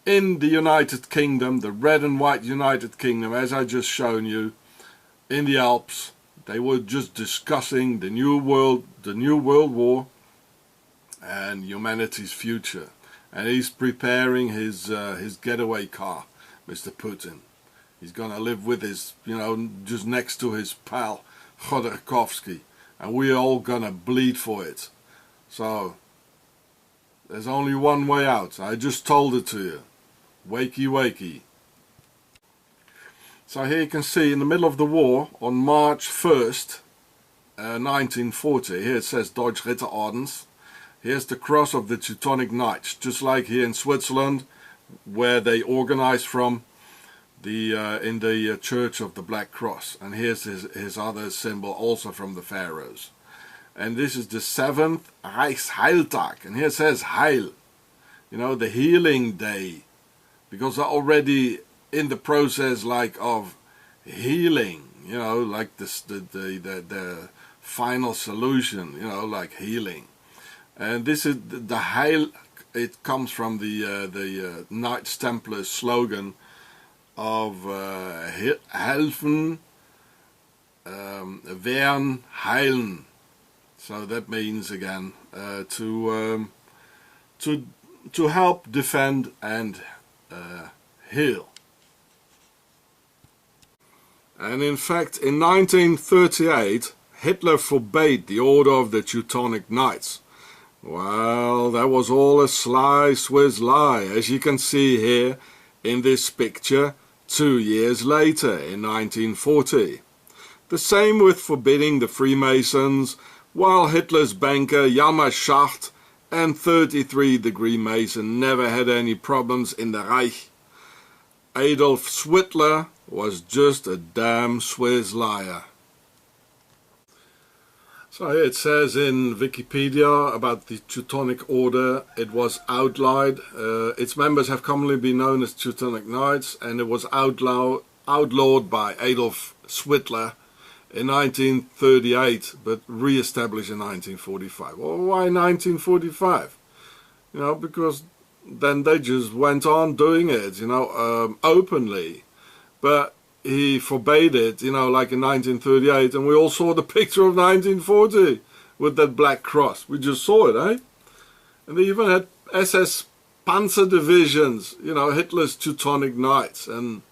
in the United Kingdom, the red and white United Kingdom, as I just shown you, in the Alps, they were just discussing the new world war and humanity's future. And he's preparing his getaway car, Mr. Putin. He's going to live with his, just next to his pal, Khodorkovsky. And we're all going to bleed for it. So, there's only one way out. I just told it to you. Wakey, wakey. So here you can see in the middle of the war, on March 1st, 1940, here it says Deutsche Ritterordens. Here's the cross of the Teutonic Knights, just like here in Switzerland, where they organized from in the Church of the Black Cross. And here's his other symbol, also from the Pharaohs. And this is the 7th Reichsheiltag. And here it says Heil, the healing day. Because they're already in the process of healing, like the final solution, like healing. And this is the Heil. It comes from the Knights Templar slogan of helfen, wehren, heilen. So that means again to help, defend, and heal. And in fact, in 1938, Hitler forbade the Order of the Teutonic Knights. Well, that was all a sly Swiss lie, as you can see here in this picture 2 years later, in 1940. The same with forbidding the Freemasons, while Hitler's banker Hjalmar Schacht and 33-degree Mason never had any problems in the Reich. Adolf Hitler was just a damn Swiss liar. So here it says in Wikipedia about the Teutonic Order. It was outlawed. Its members have commonly been known as Teutonic Knights, and it was outlawed by Adolf Hitler in 1938, but re-established in 1945. Well, why 1945? Because then they just went on doing it, openly. But he forbade it, you know, like in 1938, and we all saw the picture of 1940 with that black cross. We just saw it, eh? And they even had SS Panzer divisions, you know, Hitler's Teutonic Knights, and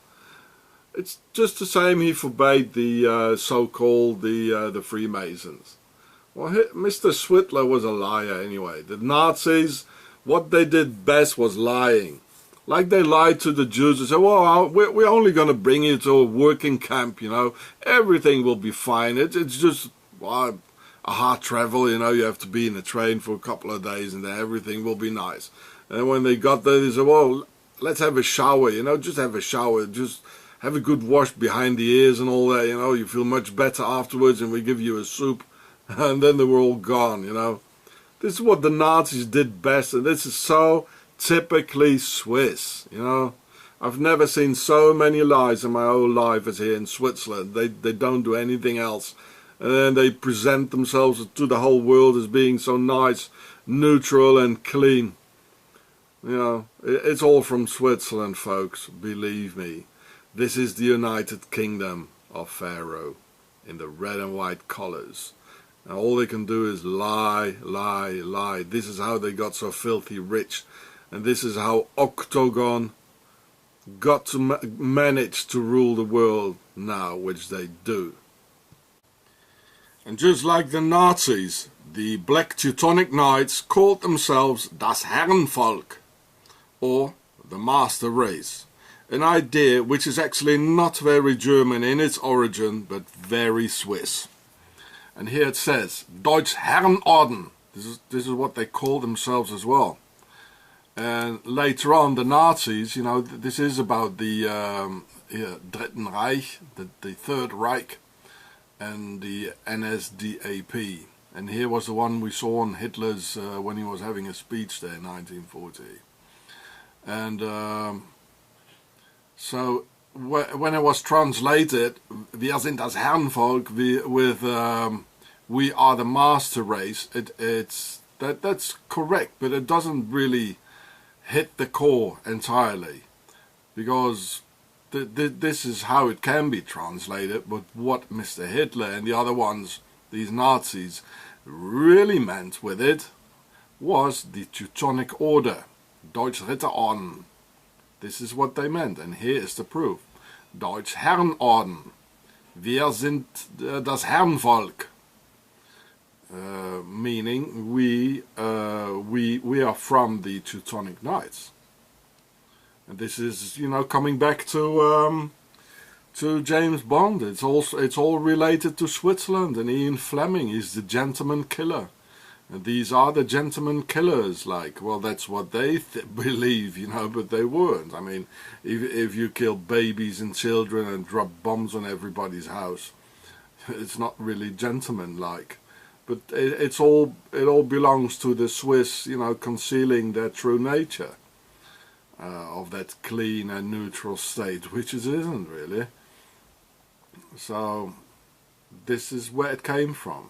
it's just the same. He forbade the so-called the Freemasons. Well, Mr. Switler was a liar anyway. The Nazis, what they did best was lying. Like they lied to the Jews and said, well, we're only going to bring you to a working camp, you know. Everything will be fine. It's just a hard travel, you know. You have to be in a train for a couple of days and then everything will be nice. And when they got there, they said, well, let's have a shower, you know. Just have a shower. Just have a good wash behind the ears and all that, you know. You feel much better afterwards and we give you a soup. And then they were all gone, you know. This is what the Nazis did best, and this is so typically Swiss, you know. I've never seen so many lies in my whole life as here in Switzerland. They don't do anything else. And then they present themselves to the whole world as being so nice, neutral and clean. You know, it's all from Switzerland, folks, believe me. This is the United Kingdom of Pharao in the red and white collars. And all they can do is lie, lie, lie. This is how they got so filthy rich. And this is how Octagon got to manage to rule the world now, which they do. And just like the Nazis, the Black Teutonic Knights called themselves Das Herrenvolk, or the Master Race. An idea which is actually not very German in its origin, but very Swiss. And here it says, Deutsch Herrenorden. This is what they call themselves as well. And later on, the Nazis, you know, this is about the Dritten Reich, the Third Reich, and the NSDAP. And here was the one we saw on Hitler's, when he was having a speech there in 1940. And so when it was translated, wir sind das Herrenvolk, we are the master race, that's correct, but it doesn't really hit the core entirely, because this is how it can be translated. But what Mr. Hitler and the other ones, these Nazis, really meant with it was the Teutonic Order, Deutsch Ritterorden. This is what they meant, and here is the proof. Deutsch Herrenorden. Wir sind das Herrenvolk. Meaning we are from the Teutonic Knights. And this is, you know, coming back to James Bond. It's all related to Switzerland, and Ian Fleming is the gentleman killer. And these are the gentleman killers, like, well, that's what they believe, you know, but they weren't. I mean, if you kill babies and children and drop bombs on everybody's house, it's not really gentleman-like. But it all belongs to the Swiss, you know, concealing their true nature of that clean and neutral state, which it isn't really. So this is where it came from.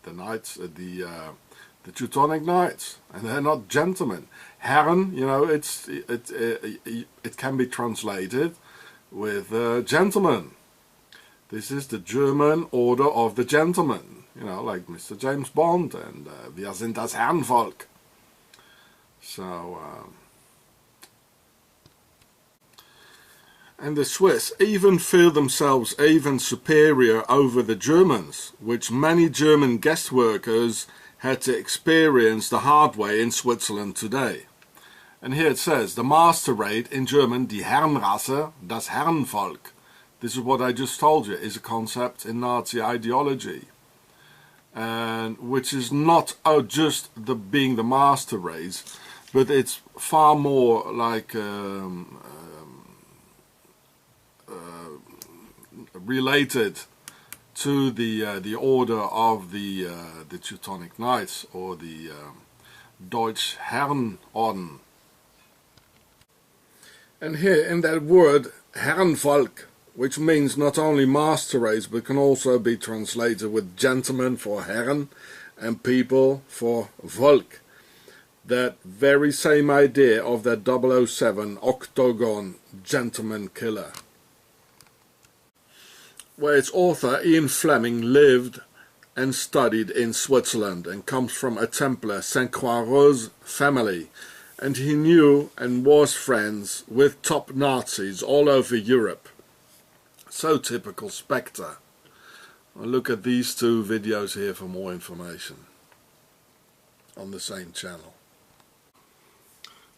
The Knights, the Teutonic Knights, and they're not gentlemen. Herren, you know, it can be translated with gentlemen. This is the German order of the gentleman, you know, like Mr. James Bond and wir sind das Herrenvolk. So, and the Swiss even feel themselves even superior over the Germans, which many German guest workers had to experience the hard way in Switzerland today. And here it says, the master race, in German, die Herrenrasse, das Herrenvolk. This is what I just told you, is a concept in Nazi ideology. And which is not just being the master race, but it's far more like related to the order of the Teutonic Knights, or the Deutsch Herrenorden. And here in that word Herrenvolk, which means not only master race but can also be translated with gentlemen for Herren and people for Volk, that very same idea of that 007 Octagon gentleman killer. where its author Ian Fleming lived and studied in Switzerland and comes from a Templar St. Croix's family, and he knew and was friends with top Nazis all over Europe. So typical Spectre. Well, look at these two videos here for more information on the same channel.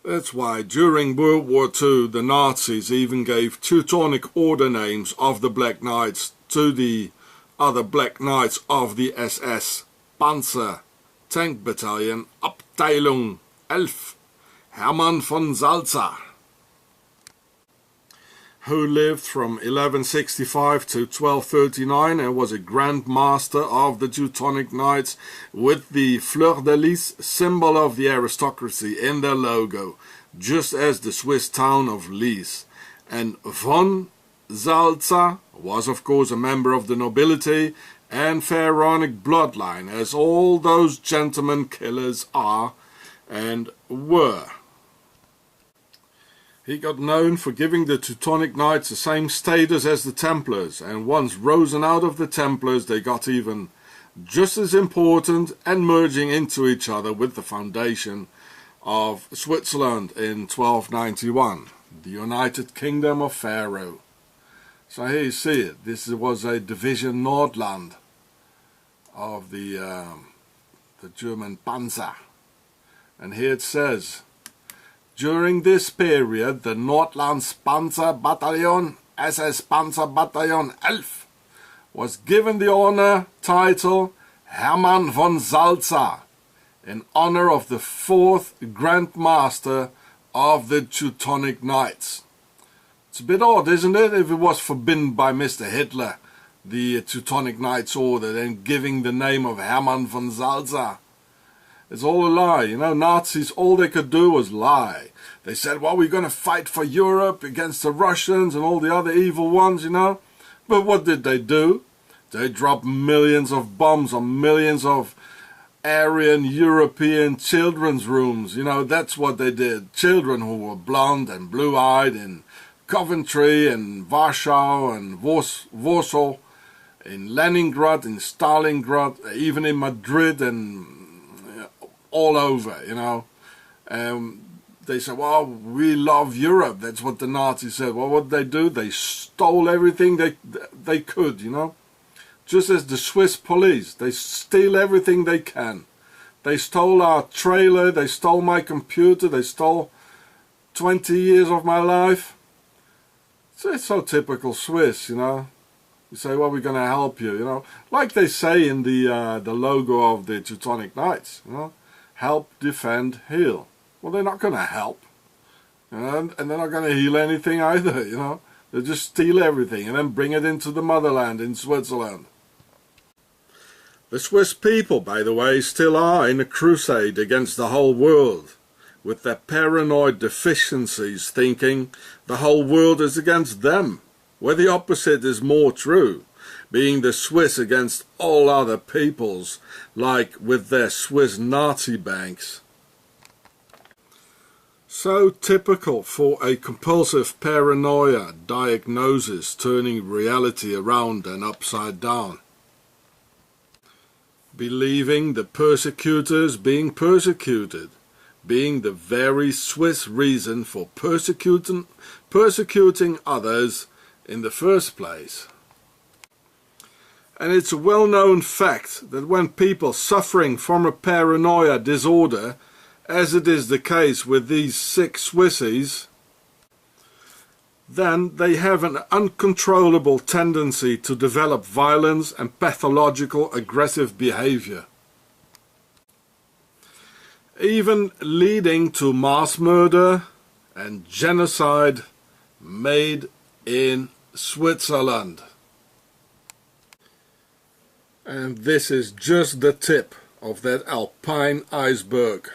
That's why during World War II the Nazis even gave Teutonic Order names of the Black Knights to the other Black Knights of the SS Panzer Tank Battalion Abteilung 11 Hermann von Salza, who lived from 1165 to 1239 and was a Grand Master of the Teutonic Knights with the fleur-de-lis, symbol of the aristocracy, in their logo, just as the Swiss town of Lis. And von Salza was of course a member of the nobility and pharaonic bloodline, as all those gentlemen killers are and were. He got known for giving the Teutonic Knights the same status as the Templars, and once risen out of the Templars they got even just as important and merging into each other with the foundation of Switzerland in 1291, the United Kingdom of Pharao. So here you see it. This was a division Nordland of the German Panzer, and here it says, during this period, the Nordlands Panzer Battalion, SS Panzer Battalion 11, was given the honor title Hermann von Salza in honor of the 4th Grand Master of the Teutonic Knights. It's a bit odd, isn't it, if it was forbidden by Mr. Hitler, the Teutonic Knights Order, then giving the name of Hermann von Salza. It's all a lie, you know. Nazis, all they could do was lie. They said, well, we're going to fight for Europe against the Russians and all the other evil ones, you know. But what did they do? They dropped millions of bombs on millions of Aryan European children's rooms. You know, that's what they did. Children who were blonde and blue-eyed in Coventry and Warsaw and Warsaw, in Leningrad, in Stalingrad, even in Madrid and all over, you know. They said, well, we love Europe. That's what the Nazis said. Well, what did they do? They stole everything they could, you know. Just as the Swiss police, they steal everything they can. They stole our trailer, they stole my computer, they stole 20 years of my life. So it's so typical Swiss, you know. You say, well, we're going to help you, you know. Like they say in the logo of the Teutonic Knights, you know. Help, defend, heal. Well, they're not going to help, you know, and they're not going to heal anything either, you know. They just steal everything and then bring it into the motherland in Switzerland. The Swiss people, by the way, still are in a crusade against the whole world, with their paranoid deficiencies thinking the whole world is against them, where the opposite is more true, being the Swiss against all other peoples, like with their Swiss Nazi banks. So typical for a compulsive paranoia diagnosis turning reality around and upside down. Believing the persecutors being persecuted, being the very Swiss reason for persecuting others in the first place. And it's a well-known fact that when people suffering from a paranoia disorder, as it is the case with these 6 Swissies, then they have an uncontrollable tendency to develop violence and pathological aggressive behavior, even leading to mass murder and genocide made in Switzerland. And this is just the tip of that alpine iceberg.